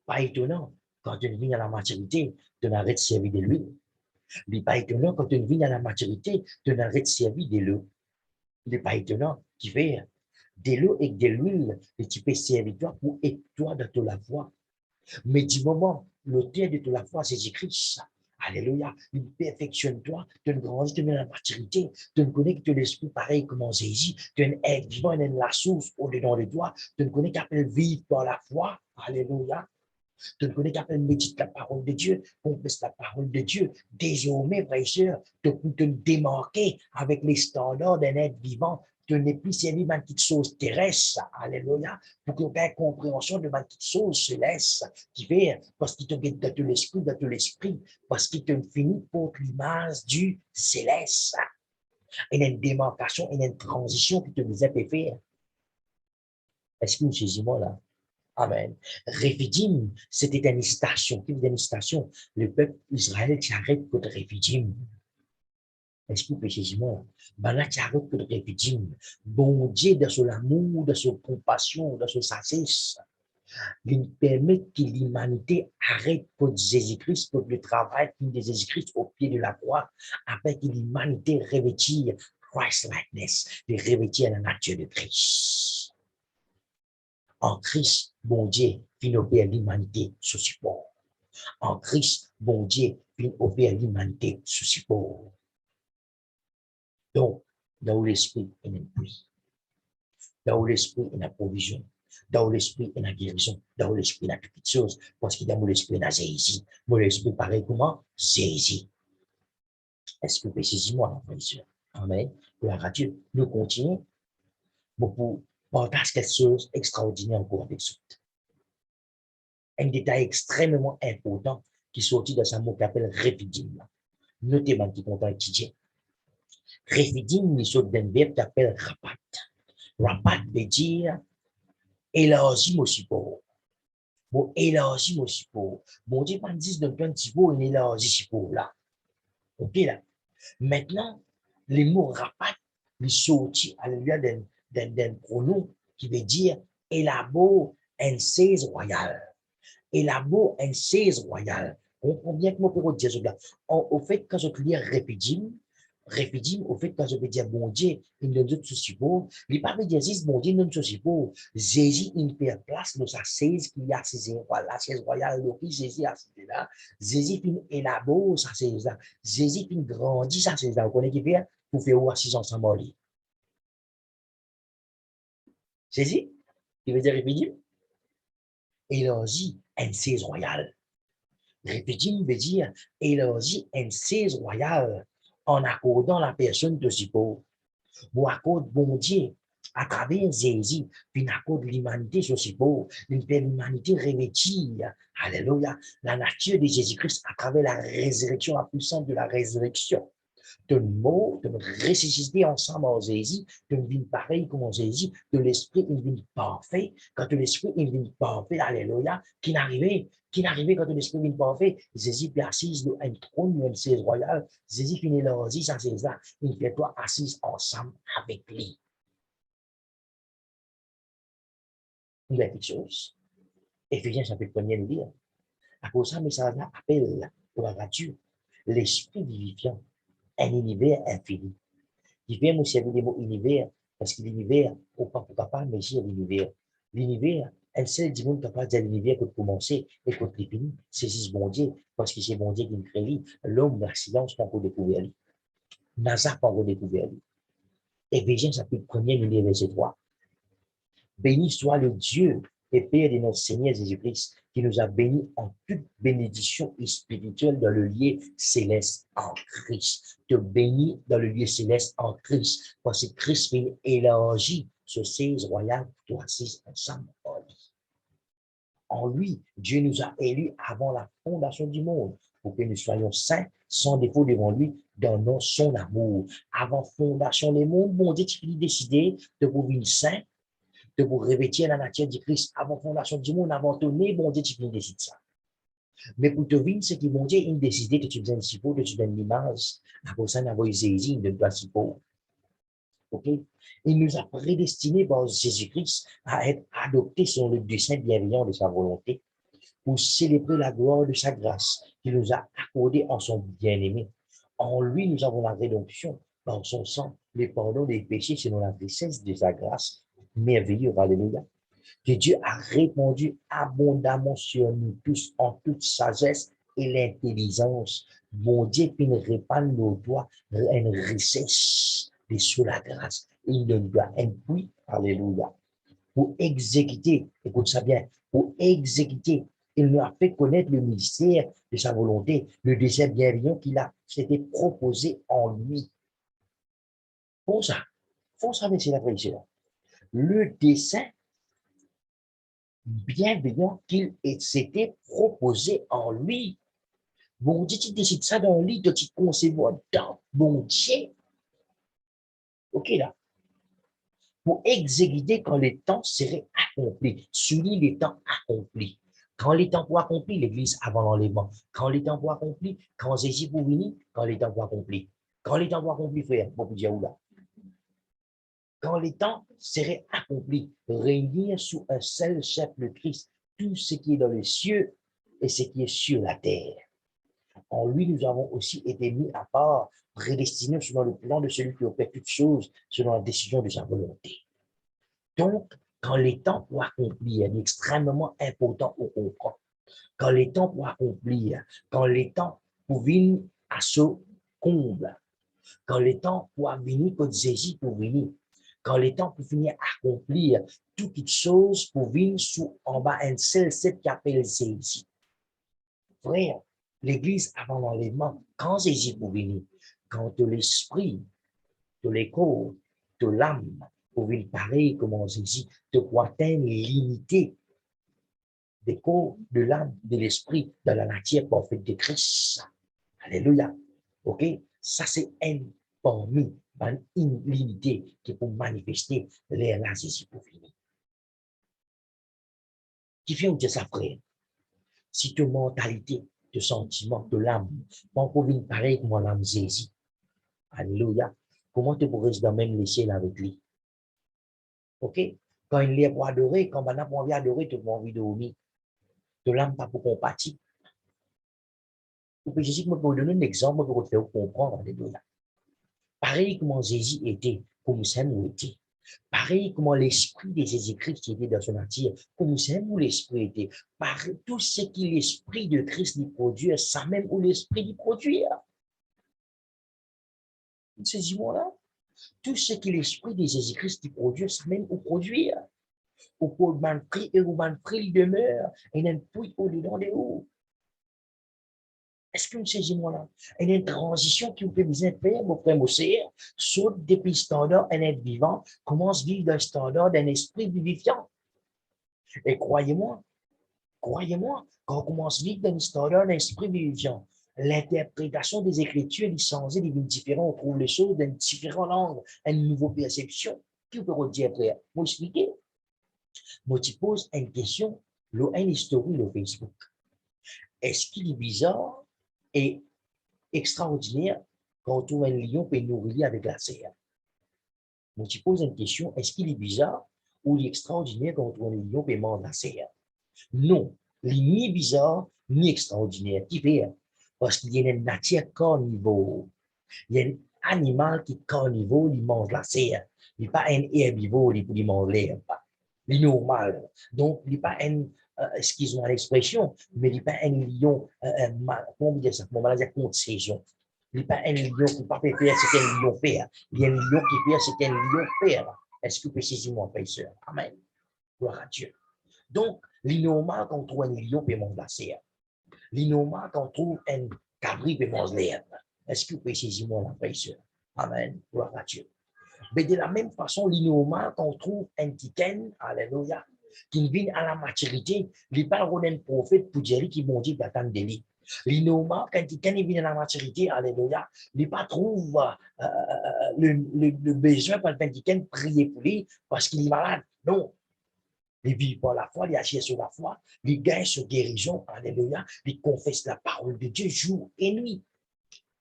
Speaker 1: Pas étonnant, quand tu viens à la maturité, tu n'arrêtes de servir de l'huile. Il n'est pas étonnant, quand tu viens à la maturité, tu n'arrêtes de servir de l'eau. Il n'est pas étonnant qui fait de l'eau et de l'huile, et tu peux servir toi pour être toi de toute la foi. Mais du moment, l'auteur de toute la foi, c'est Jésus-Christ. Alléluia. Il perfectionne-toi, tu grandis, tu mets la maturité, tu ne connais que tu l'esprit pareil comme Jésus, tu es un être vivant, la source au-dedans de toi, tu ne connais qu'à vivre par la foi. Alléluia. Tu ne connais qu'à méditer la parole de Dieu, confesse la parole de Dieu. Désormais, frère et sœur, pour te démarquer avec les standards d'un être vivant, tu n'es plus servi de petite chose terrestre, alléluia, pour que tu aies compréhension de ma petite chose céleste, qui fait, parce qu'il te guide de l'esprit, parce qu'il te finit pour l'image du céleste. Il y a une démarcation, il y a une transition qui te nous a fait faire. Est-ce que vous saisissez-moi là? Amen. Réphidim, c'était une station. Qui veut dire une station? Le peuple Israël s'arrête pour Réphidim. Est-ce que vous précisez-moi? Ben là, tu arrêtes pour Réphidim. Bon Dieu, dans son amour, dans son compassion, dans son sagesse, il permet que l'humanité arrête pour Jésus-Christ, pour le travail de Jésus-Christ au pied de la croix, afin que l'humanité revêtir Christ-likeness, de revêtir la nature de Christ. En Christ, bon Dieu, fin opère l'humanité sous support. En Christ, bon Dieu, fin opère l'humanité sous support. Donc, dans l'esprit, il y a une pluie. Dans l'esprit, il y a une provision. Dans l'esprit, il y a une guérison. Dans l'esprit, il y a toutes choses. Parce que dans l'esprit, il y a Jésus. Mon esprit, pareil comment? Jésus. Est-ce que vous précisez-moi, frère et sœur? Amen. Gloire à Dieu. Nous continuons pour partager quelque chose d'extraordinaire encore avec vous. Un détail extrêmement important qui sortit de ce mot qu'on appelle Réphidim. Notez-moi qui compte étudier. Réphidim, il sort d'un verbe qui s'appelle rapat. Rapat veut dire élargi mon support. Bon, élargi mon support. Bon, Dieu pas dit d'un petit peu, il élargi support là. OK là. Maintenant, les mots rapat, ils sortent à l'égard d'un pronom qui veut dire élabore un 16 royal. Élabore un 16 royal. On comprend bien que mon peut dire cela. Au fait, quand je lis Réfidim, au fait, quand je veux dire bon Dieu, il ne nous soucie pas. Il n'est pas veut dire bon Dieu, ne nous soucie pas. Jésus, il perd place dans sa 16 qui y a 16 la 16 royale, donc Jésus a 16 là. Jésus, il élabore sa 16 là. Jésus, il grandit sa 16 là. Vous connaissez qui fait pour faire ou 6 ensemble. Jésus, il veut dire Réfidim. Élargi un 16 royal. Répétim veut dire élargi un 16 royal en accordant la personne de support. Vous accorde bon Dieu à travers Jésus, puis accorde l'humanité sur support, l'humanité revêtir, alléluia, la nature de Jésus-Christ à travers la résurrection, la puissance de la résurrection. De mots, de ressusciter ensemble en Jésus, de vie pareil comme en Jésus, de l'esprit, une vie parfaite. Quand l'esprit, une vie parfaite, alléluia, qui n'arrivait quand l'esprit, une vie parfaite, Jésus est assis sur un trône, une chaise royale, Jésus finit l'orgie, ça c'est ça, il fait toi assis ensemble avec lui. Il y a quelque chose. Éphésiens chapitre 1er nous dit, à cause de ça, mais ça appelle, gloire à Dieu, l'esprit vivifiant, un univers infini. Il vient me servir des mots univers, parce que l'univers, on ne peut pas mesurer l'univers. L'univers, un seul du monde capable de dire l'univers que commencer et que finir, c'est juste bon Dieu, parce que c'est bon Dieu qui nous crée. L'homme, la silence, pas encore découvert. NASA, pas encore découvert. Éphésiens, chapitre 1er, nous lisons verset 3. Béni soit le Dieu et Père de notre Seigneur Jésus-Christ, qui nous a bénis en toute bénédiction spirituelle dans le lieu céleste en Christ. Te bénis dans le lieu céleste en Christ, parce que Christ vient élargir ce 16 royal pour toi assis ensemble en lui. En lui, Dieu nous a élus avant la fondation du monde, pour que nous soyons saints, sans défaut devant lui, dans son amour. Avant fondation du monde, bon Dieu, tu décidé de vous vivre saint, de vous revêtir la nature du Christ avant fondation du monde, avant ton nez, bon Dieu, tu décides ça. Mais pour te vivre, c'est que mon Dieu, il décidé que tu besoin de support, que tu donnes l'image. Après ça, d'avoir Jésus, de toi support. OK? Il nous a prédestinés par Jésus-Christ à être adoptés sur le dessein bienveillant de sa volonté pour célébrer la gloire de sa grâce qu'il nous a accordée en son bien-aimé. En lui, nous avons la rédemption par son sang, le pardon des péchés selon la richesse de sa grâce. Merveilleux, alléluia. Que Dieu a répandu abondamment sur nous tous en toute sagesse et l'intelligence Bon Dieu puis répand nos doigts une richesse de sous la grâce. Il nous doit un puits, alléluia, pour exécuter, écoute ça bien, pour exécuter. Il nous a fait connaître le mystère de sa volonté, le désir bienveillant qu'il a s'était proposé en lui. Pour ça, c'est la précision. Le dessein bienveillant qu'il s'était proposé en lui. Bon Dieu, tu décides ça dans le lit, tu te concevoir dans bon Dieu. OK, là. Pour exécuter quand les temps seraient accomplis. Souligne les temps accomplis. Quand les temps pour accomplir, l'Église avant l'enlèvement. Quand les temps pour accomplir, quand Jésus pour venir, quand les temps pour accomplir. Quand les temps pour accomplir, frère, pour dire où là. Quand les temps seraient accomplis, réunir sous un seul chef le Christ, tout ce qui est dans les cieux et ce qui est sur la terre. En lui, nous avons aussi été mis à part, prédestinés selon le plan de celui qui opère toutes choses, selon la décision de sa volonté. Donc, quand les temps pour accomplir est extrêmement important au comprendre, quand les temps pour accomplir, quand les temps pour venir à ce comble, quand les temps pour venir, quand Jésus pour venir, quand les temps pour finir accomplir toutes choses pour venir sous en bas un seul set qui appelle Jésus. Frère, l'Église avant l'enlèvement, quand Jésus pour venir, quand l'esprit, de l'écho, de l'âme, pour venir pareil comme Jésus, de quoi atteindre l'unité des corps, de l'âme, de l'esprit, de la matière parfaite de Christ. Alléluia. OK? Ça, c'est un parmi une unité qui peut manifester les races ici pour finir. Qui fait dire ça, frère? Si ta mentalité, de sentiment, de l'âme, pas pour venir pareil comme l'âme Jésus. Alléluia. Comment tu pourrais dans même laisser là avec lui? OK? Quand il est pour adorer, quand on a envie d'adorer, tu as envie de dormir. De l'âme pas pour compatir. Jésus, je peux donner un exemple pour te faire comprendre. Alléluia. Pareil comment Jésus était, comme ça nous était. Pareil comment l'esprit de Jésus-Christ était dans son nature, comme ça où l'esprit était. Pareil, tout ce qui l'esprit de Christ lui produit, ça même où l'esprit lui produit. Ces mots-là, tout ce qui l'esprit de Jésus-Christ lui produit, ça même où produit. Au cours de man prie et où man prie, il demeure, et il puis au-dedans des hauts. Est-ce que vous saisissez moi là? Il y a une transition qui vous fait besoin de faire, mon frère Mossé, saute depuis le standard d'un être vivant, commence à vivre dans le standard d'un esprit vivifiant. Et croyez-moi, quand on commence à vivre dans le standard d'un esprit vivifiant, l'interprétation des Écritures est changée, devient différente, on trouve les choses dans différents angles, une nouvelle perception. Qui peut dire après? Moi, expliquer. Moi, tu poses une question, une story sur Facebook. Est-ce qu'il est bizarre et extraordinaire quand on trouve un lion peut nourrir avec la serre? Donc, tu poses une question, est-ce qu'il est bizarre ou il est extraordinaire quand on trouve un lion peut manger la serre? Non, il n'est ni bizarre ni extraordinaire. Qui fait? Parce qu'il y a une nature carnivore. Il y a un animal qui est carnivore, il mange la serre. Il n'est pas un herbivore, il mange l'herbe. Il est normal. Donc, il n'est pas un, excuse-moi l'expression, mais il n'est pas un lion, comment dire ça, comment dire contre saison. Il n'est pas un lion qui ne peut pas faire ce qu'un lion fait. Il y a un lion qui fait ce qu'un lion fait. Est-ce que vous précisez moi, frère? Amen. Gloire à Dieu. Donc, l'innormal quand on trouve un lion peut manger la serre. L'innormal quand on trouve un cabri peut manger l'herbe. Est-ce que vous précisez moi, frère? Amen. Gloire à Dieu. Mais de la même façon, l'innormal quand on trouve un tiken, alléluia, qui vient à la maturité, il n'est pas un prophète pour dire qu'il vont dire d'attendre de lui. L'innormal, quand il vient à la maturité, alléluia, il n'est pas trouve le besoin par le tiken prier pour lui parce qu'il est malade. Non. Il vit par la foi, il agit sur la foi, il gagne sur guérison, alléluia, il confesse la parole de Dieu jour et nuit.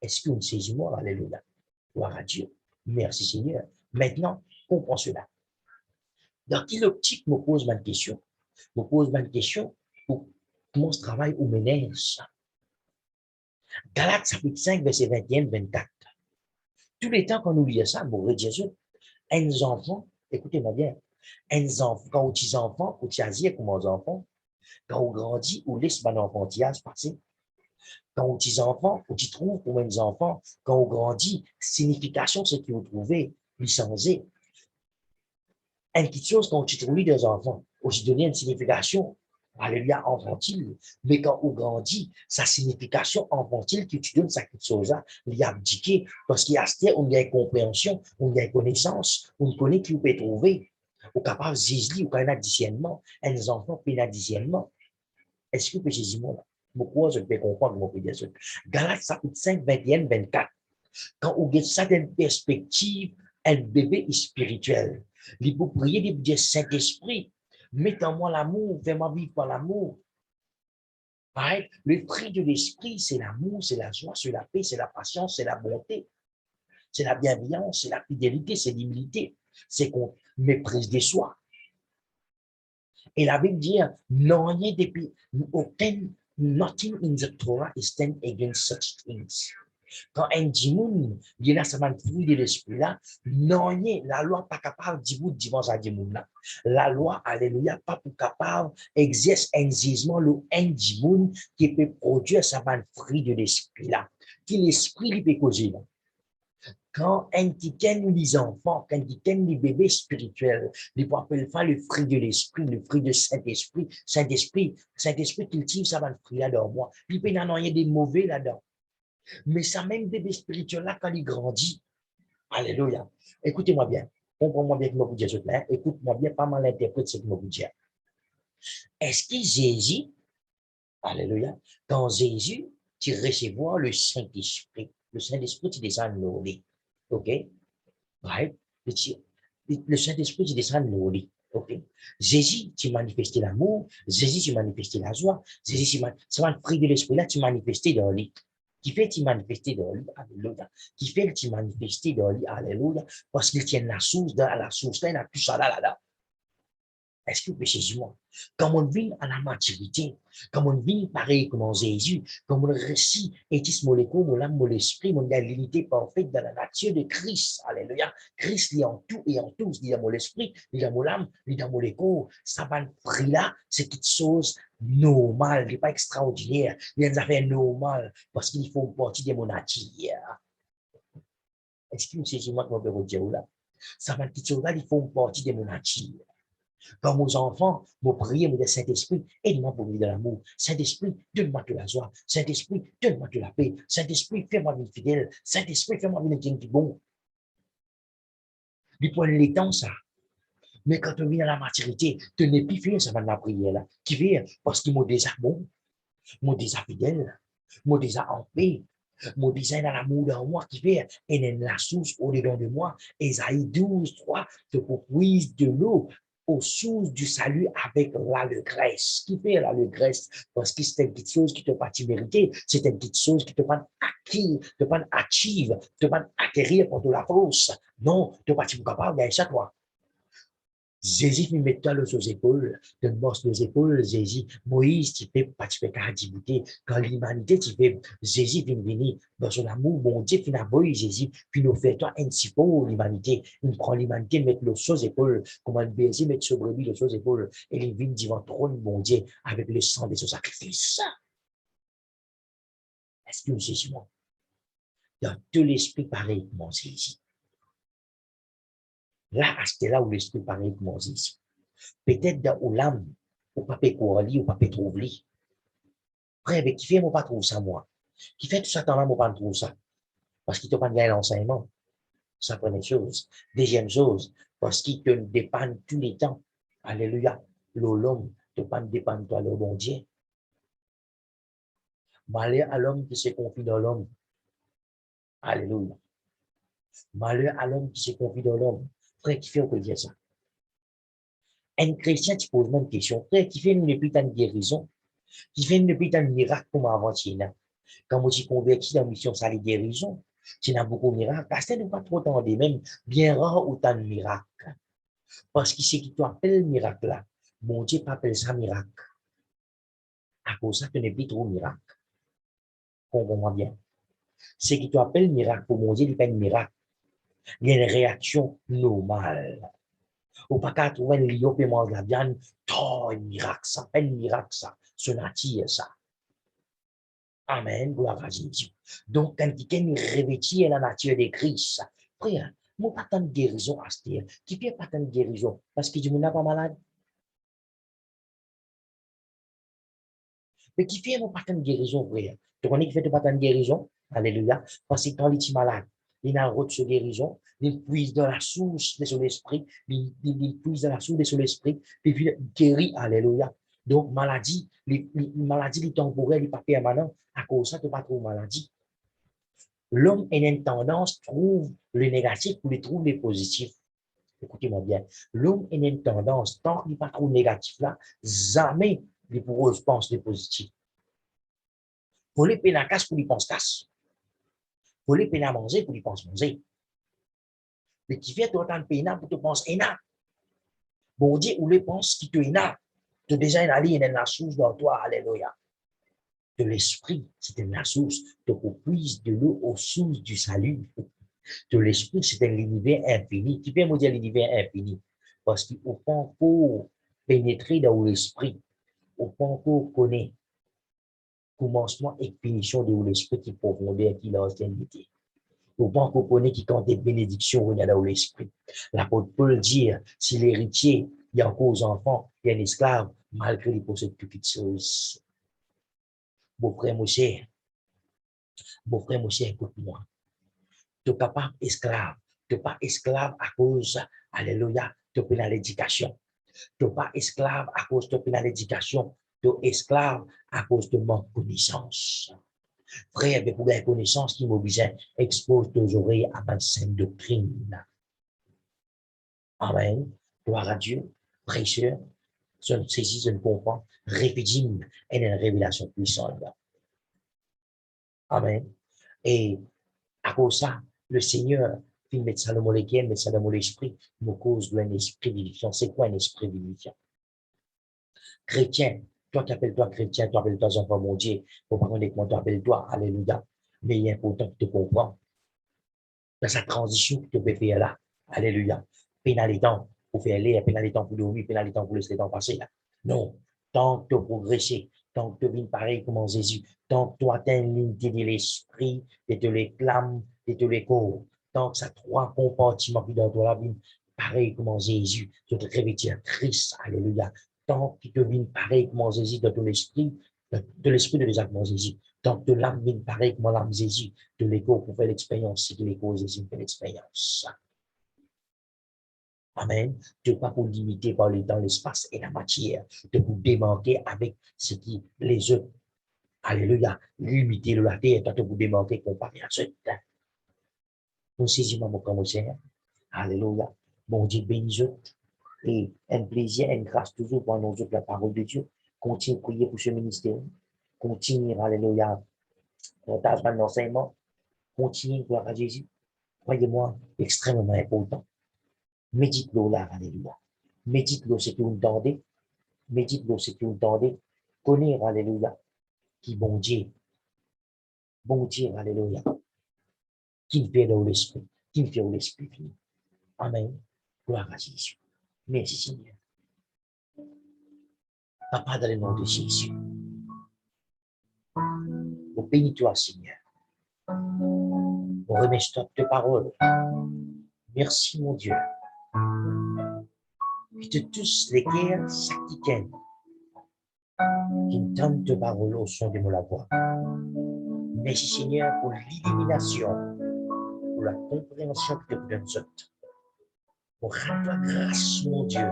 Speaker 1: Est-ce que vous saisit moi, alléluia? Gloire à Dieu. Merci Seigneur. Maintenant, comprends cela. Dans quelle optique me pose ma question? Me pose ma question pour comment ce travail au ménage. Galates chapitre 5, verset 21-24. Tous les temps qu'on nous lit ça, bon, Jésus, un enfant, écoutez-moi bien, un enfant, quand vous êtes enfant, vous êtes comment enfant, quand vous grandissez, vous laissez mon enfantillage passer. Quand aux petits enfants, aux petits trouves, pour les enfants, quand on grandit, signification, c'est qu'ils ont trouvé, licencié. Une petite chose quand tu trouves des enfants, aussi donner une signification, alléluia, enfantile. Mais quand on grandit, sa signification enfantile que tu donnes, sa petite chose-là, il a abdiqué, parce qu'il y a on y a une compréhension, on y a une connaissance, on connaît qui on peut trouver. Au capable de zizli, ou quand il a discernement, les enfants, puis il a discernement. Est-ce que Jésus là? Pourquoi je peux comprendre mon pédé? Galates chapitre 5, 21, 24. Quand on a certaines perspectives, un bébé est spirituel. Il peut prier, il peut dire Saint-Esprit, mets en moi l'amour, fais-moi vivre par l'amour. Right? Le fruit de l'esprit, c'est l'amour, c'est la joie, c'est la paix, c'est la patience, c'est la bonté, c'est la bienveillance, c'est la fidélité, c'est l'humilité, c'est qu'on méprise des soi. Et la Bible dit, non, rien depuis, aucun, nothing in the Torah is stand against such things. Quand un dimoun, il y a ça fruit de l'esprit là, non, la loi pas capable de dire dimanche à dimoun là. La loi, alléluia, pas pour capable exerce un jugement le un dimoun qui peut produire ça fruit de l'esprit là. Qui l'esprit lui peut causer là. Quand un qui ken les enfants, quand qui ken les bébés spirituels, ils peuvent faire le fruit de l'esprit, le fruit de Saint-Esprit. Saint-Esprit cultive ça va le fruit là dans moi. Il peut y en avoir des mauvais là-dedans. Mais ça même bébé spirituel-là, quand il grandit, alléluia. Écoutez-moi bien. Comprends-moi bien que je vous dis ce matin. Écoute-moi bien, pas mal interprète ce que je vous dis. Est-ce que Jésus, alléluia, quand Jésus, tu recevoir le Saint-Esprit, le Saint-Esprit, tu descends le lit. OK? Right? Le Saint-Esprit, tu descends le lit. OK? Jésus, tu manifestes l'amour. Jésus, tu manifestes la joie. Jésus, c'est le fruit de l'esprit là, tu manifestes dans le lit. Qui fait t'y manifester dans lui, alléluia. Qui fait t'y manifester dans lui, alléluia, parce qu'il tient la source là, il n'a plus ça là. Est-ce que Jésus-moi, comme on vit à la maturité, comme on vit pareil comme Jésus, comme on réussit, et qui se molécule, mon âme, mon esprit, mon l'unité parfaite dans la nature de Christ, alléluia. Christ, il est en tout et en tous, il est dans mon esprit, il est dans mon âme, il est dans mon écho. Ça va le prix là, c'est quelque chose normal, il n'est pas extraordinaire, il est une affaire normale, parce qu'il faut partie de mon nature. Est-ce que Jésus-moi, que je peux dire là? Ça va quelque chose là, il faut partie de mon nature. Comme aux enfants, vous priez, vous Saint-Esprit, aide-moi pour vivre de l'amour. Saint-Esprit, donne-moi de la joie. Saint-Esprit, donne-moi de la paix. Saint-Esprit, fais-moi vivre fidèle. Saint-Esprit, fais-moi vivre quelqu'un qui bon. Il prend les temps, ça. Mais quand on vient à la maturité, tu n'es plus fait, ça va la prière là. Qui vient parce qu'il m'a déjà bon, m'a déjà fidèle, m'a déjà en paix. Mon design dans l'amour dans moi qui fait, et la source au-dedans de moi. Ésaïe 12, 3, te puise de l'eau aux sources du salut avec l'allégresse. Qui fait l'allégresse? Parce que c'est une petite chose qui te pas mériter, c'est une petite chose qui te pas acquis, te pas active, te pas acquérir pour de la force. Non, te pas capable de ça toi. Jésus me met toi sur ses épaules, te morce les épaules, Jésus, Moïse, tu fais participer à la quand l'humanité, tu fais, Jésus vient venir dans son amour, bon Dieu, puis n'a Jésus, puis nous fait toi un petit peu l'humanité, il prend l'humanité, met le sur ses épaules, comme un baiser, met sur brebis le sur ses épaules, et il vient devant le trône, bon Dieu, avec le sang de son sacrifice. Est-ce que Jésus, moi, dans tout l'esprit pareil, mon Jésus. Là, c'est là où l'esprit pareil, mon Jésus. Peut-être dans l'âme, ou pas quoi ou pas trouver. Frère, mais qui fait, moi, pas trouver ça, moi. Qui fait tout ça, temps-là, moi, pas trouver ça. Parce qu'il te pas bien l'enseignement. Ça, première chose. Deuxième chose, parce qu'il te dépend tous les temps. Alléluia. L'homme te pas dépend de toi, le bon Dieu. Malheur à l'homme qui se confie dans l'homme. Alléluia. Malheur à l'homme qui se confie dans l'homme. Frère, qui fait, on peut dire ça. Un chrétien, tu poses même question. Frère, qui fait une putain de guérison, qui fait une putain de miracle comme avant-hier. Quand moi, je suis converti dans la mission salut guérison, tu n'as beaucoup de miracles. Parce que nous pas trop tendre, même bien rare autant de miracles. Parce que c'est qui t'appelle miracle là. Mon Dieu pas appelle ça miracle. À cause de ça, tu n'es plus trop miracle. Comprends-moi bien. C'est qui t'appelle miracle pour mon Dieu, il n'est pas un miracle. Il y a une réaction normale. Ou pas qu'à trouver un lion et manger la viande, oh, un miracle, ça, pas un miracle, ça. Ce nature, ça. Amen, gloire à Jésus. Donc, quand quelqu'un revêtit la nature de Christ, frère, moi pas tant de guérison à ce dire. Qui fait pas tant de guérison? Parce que je ne suis pas malade. Mais qui fait pas tant de guérison, frère? Tu connais qui fait pas tant de guérison? Alléluia. Parce que quand il est malade, il a route de guérison, il puise dans la source de son esprit, il puise dans la source de son esprit, et puis il guérit, alléluia. Donc, maladie, les temporelles, les pas permanents, à cause de ça, tu n'as pas trop maladie. L'homme a une tendance, trouve le négatif pour les trouver le positif. Écoutez-moi bien. L'homme a une tendance, tant qu'il n'est pas trop négatif là, jamais il pourra penser le positif. Pour les peines à casse, pour les penser casse. Pour les peines à manger, pour les penser manger. Mais qui fait autant de peine pour te penser énorme. Bon Dieu, ou les penses qui te énorme. Tu as déjà une alliée, une source dans toi, alléluia. De l'esprit, c'est une source. Tu puises de l'eau aux sources du salut. De l'esprit, c'est un univers infini. Qui peut me dire l'univers infini? Parce qu'au fond, pour pénétrer dans l'esprit, au fond, pour connaître commencement et finition de l'esprit qui profondeur, qui l'ancienneté. Au fond, qu'on connaît qui compte des bénédictions dans l'esprit. L'apôtre Paul dit, si l'héritier, il y a encore aux enfants, il y a un esclave, malgré les possède plus petites choses. Mon frère, mon cher, écoute-moi. Tu n'es pas esclave. Tu n'es pas esclave à cause, alléluia, de l'éducation. Tu n'es pas esclave à cause de l'éducation. Tu es esclave à cause de manque de connaissance. Frère, mais pour la connaissance qui m'oblige, expose tes oreilles à ma sainte doctrine. Amen. Gloire à Dieu. Précieux. Je ne saisis, je ne comprends. Réfugie et une révélation puissante. Amen. Et à cause de ça, le Seigneur, il met ça dans mon légume, met ça dans mon esprit, me cause d'un esprit vivifiant. C'est quoi un esprit vivifiant? Chrétien, toi qui appelles-toi chrétien, toi appelles-toi enfant mon Dieu, pour pas qu'on toi appelles-toi, alléluia. Mais il est important que tu comprends. Dans sa transition que tu peux faire là, alléluia. Pénalitant pour faire l'air, pénalitant pour dormir, pénalitant pour laisser le temps passer là. Non. Tant que tu progresses, tant que tu vis pareil comme Jésus, tant que tu atteins l'unité de l'esprit, et te les clames, et te les cours, tant que ça trois compartiments qui dans toi la vie, pareil comme Jésus, tu te revêtir Christ, alléluia. Tant que tu vis pareil comme Jésus dans ton esprit, de l'esprit de l'exactement Jésus, tant que l'âme vient pareil comme l'âme Jésus, de l'ego pour faire l'expérience, c'est que l'ego Jésus fait l'expérience. Amen. Tu n'es pas pour limiter par le temps, l'espace et la matière. Tu es pour démanquer avec ce qui les autres. Alléluia. Limiter la terre, tu es pour démanquer comparé à ce temps. Nous saisissons mon commentaire. Alléluia. Mon Dieu bénis autres. Et un plaisir, une grâce toujours pour nous autres, la parole de Dieu. Continue à prier pour ce ministère. Continue, alléluia, pour ta d'enseignement. Continue, gloire à Jésus. Croyez-moi, extrêmement important. Médite-le là, alléluia. Médite-le, c'est tout entendez. Médite-le, c'est tout entendez. Connais, alléluia, qui bon Dieu, alléluia, qui me fait dans l'esprit, qui me fait dans l'esprit fini. Amen. Gloire à Jésus. Merci Seigneur. Papa, dans le nom de Jésus, on bénit toi, Seigneur. On remercie toi de parole. Merci, mon Dieu. Et de tous les guerres s'acquittent, qui entendent de parole au son de mon voix. Merci Seigneur pour l'illumination, pour la compréhension que tu donnes autres. Pour rendre toi grâce, mon Dieu,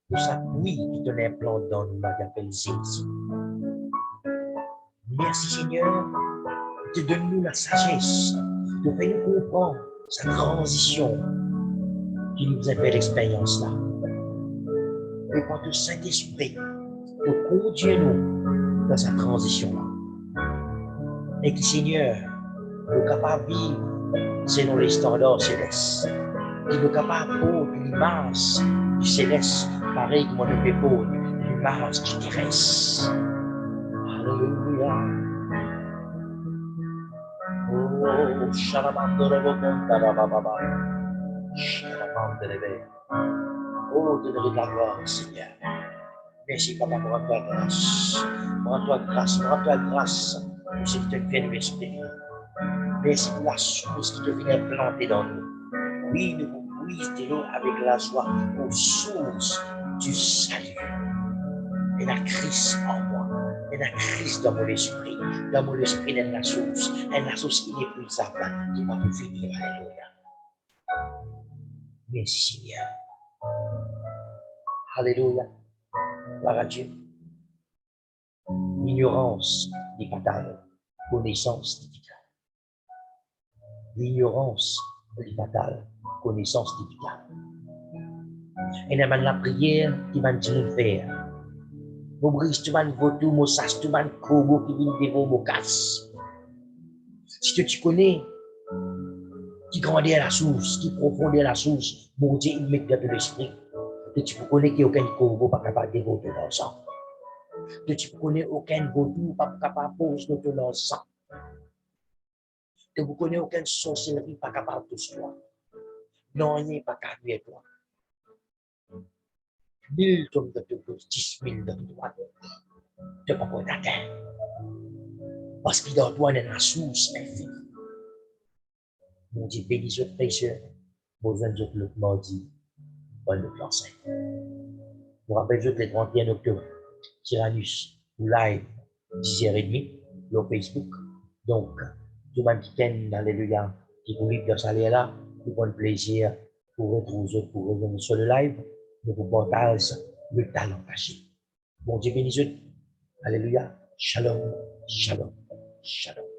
Speaker 1: pour sa pluie qui te l'implante dans nous, appelle Jésus. Merci Seigneur, tu donnes nous la sagesse, de faire nous comprendre sa transition qui nous a fait l'expérience là. Et par le Saint-Esprit, de conduire nous dans sa transition là. Et que Seigneur, nous capables de vivre selon les standards célestes. Qui nous capables de l'image du céleste, pareil comme nous fait pour l'image du terrestre. Alléluia. Oh, Shalabandorobondarababa. Shalabandelebe. Oh, donne-nous de la gloire, Seigneur. Merci, Papa, pour ta grâce. Rends-toi grâce, rends-toi grâce. Merci que tu viennes nous espérer. Merci pour la source qui te vient planter dans nous. Oui, nous vous puisons avec la joie aux sources du salut. Et la crise en moi, et la crise dans mon esprit est la source inépuisable qui va me finir. Alléluia. Merci Seigneur. Alléluia. Gloire à Dieu. L'ignorance est fatale, connaissance divine. L'ignorance est fatale, connaissance divine. Et la prière qui va nous faire. Mon brise, tu vas nous voter, mon sas, tu vas nous kobo qui vient devant mon casse. Si tu connais, qui grandit à la source, qui profondit à la source, mon Dieu, il met dans l'esprit. Que tu connais qu'il n'y a aucun kobo pas capable de voter dans le sang. Que tu connais aucun vaudou pas capable de poser dans le sang. Que vous connaissez aucune sorcellerie pas capable de toi. Non, il n'est pas capable de toi. 1000 tombent de toi, 10 000 de toi. Tu n'as pas encore d'atteindre. Parce qu'il dans toi, il y a la source infinie. Mon Dieu, bénis votre pécheur. Besoin de le mardi, bonne le plan 5. Je vous rappelle juste le 31 octobre, Tyrannus, live, 10h30, sur Facebook. Donc, tout le monde qui t'aime, alléluia, qui vous libre dans ce là, qui prend plaisir pour retrouver, pour revenir sur le live, nous vous partage le talent caché. Bon Dieu bénis, alléluia, shalom, shalom, shalom.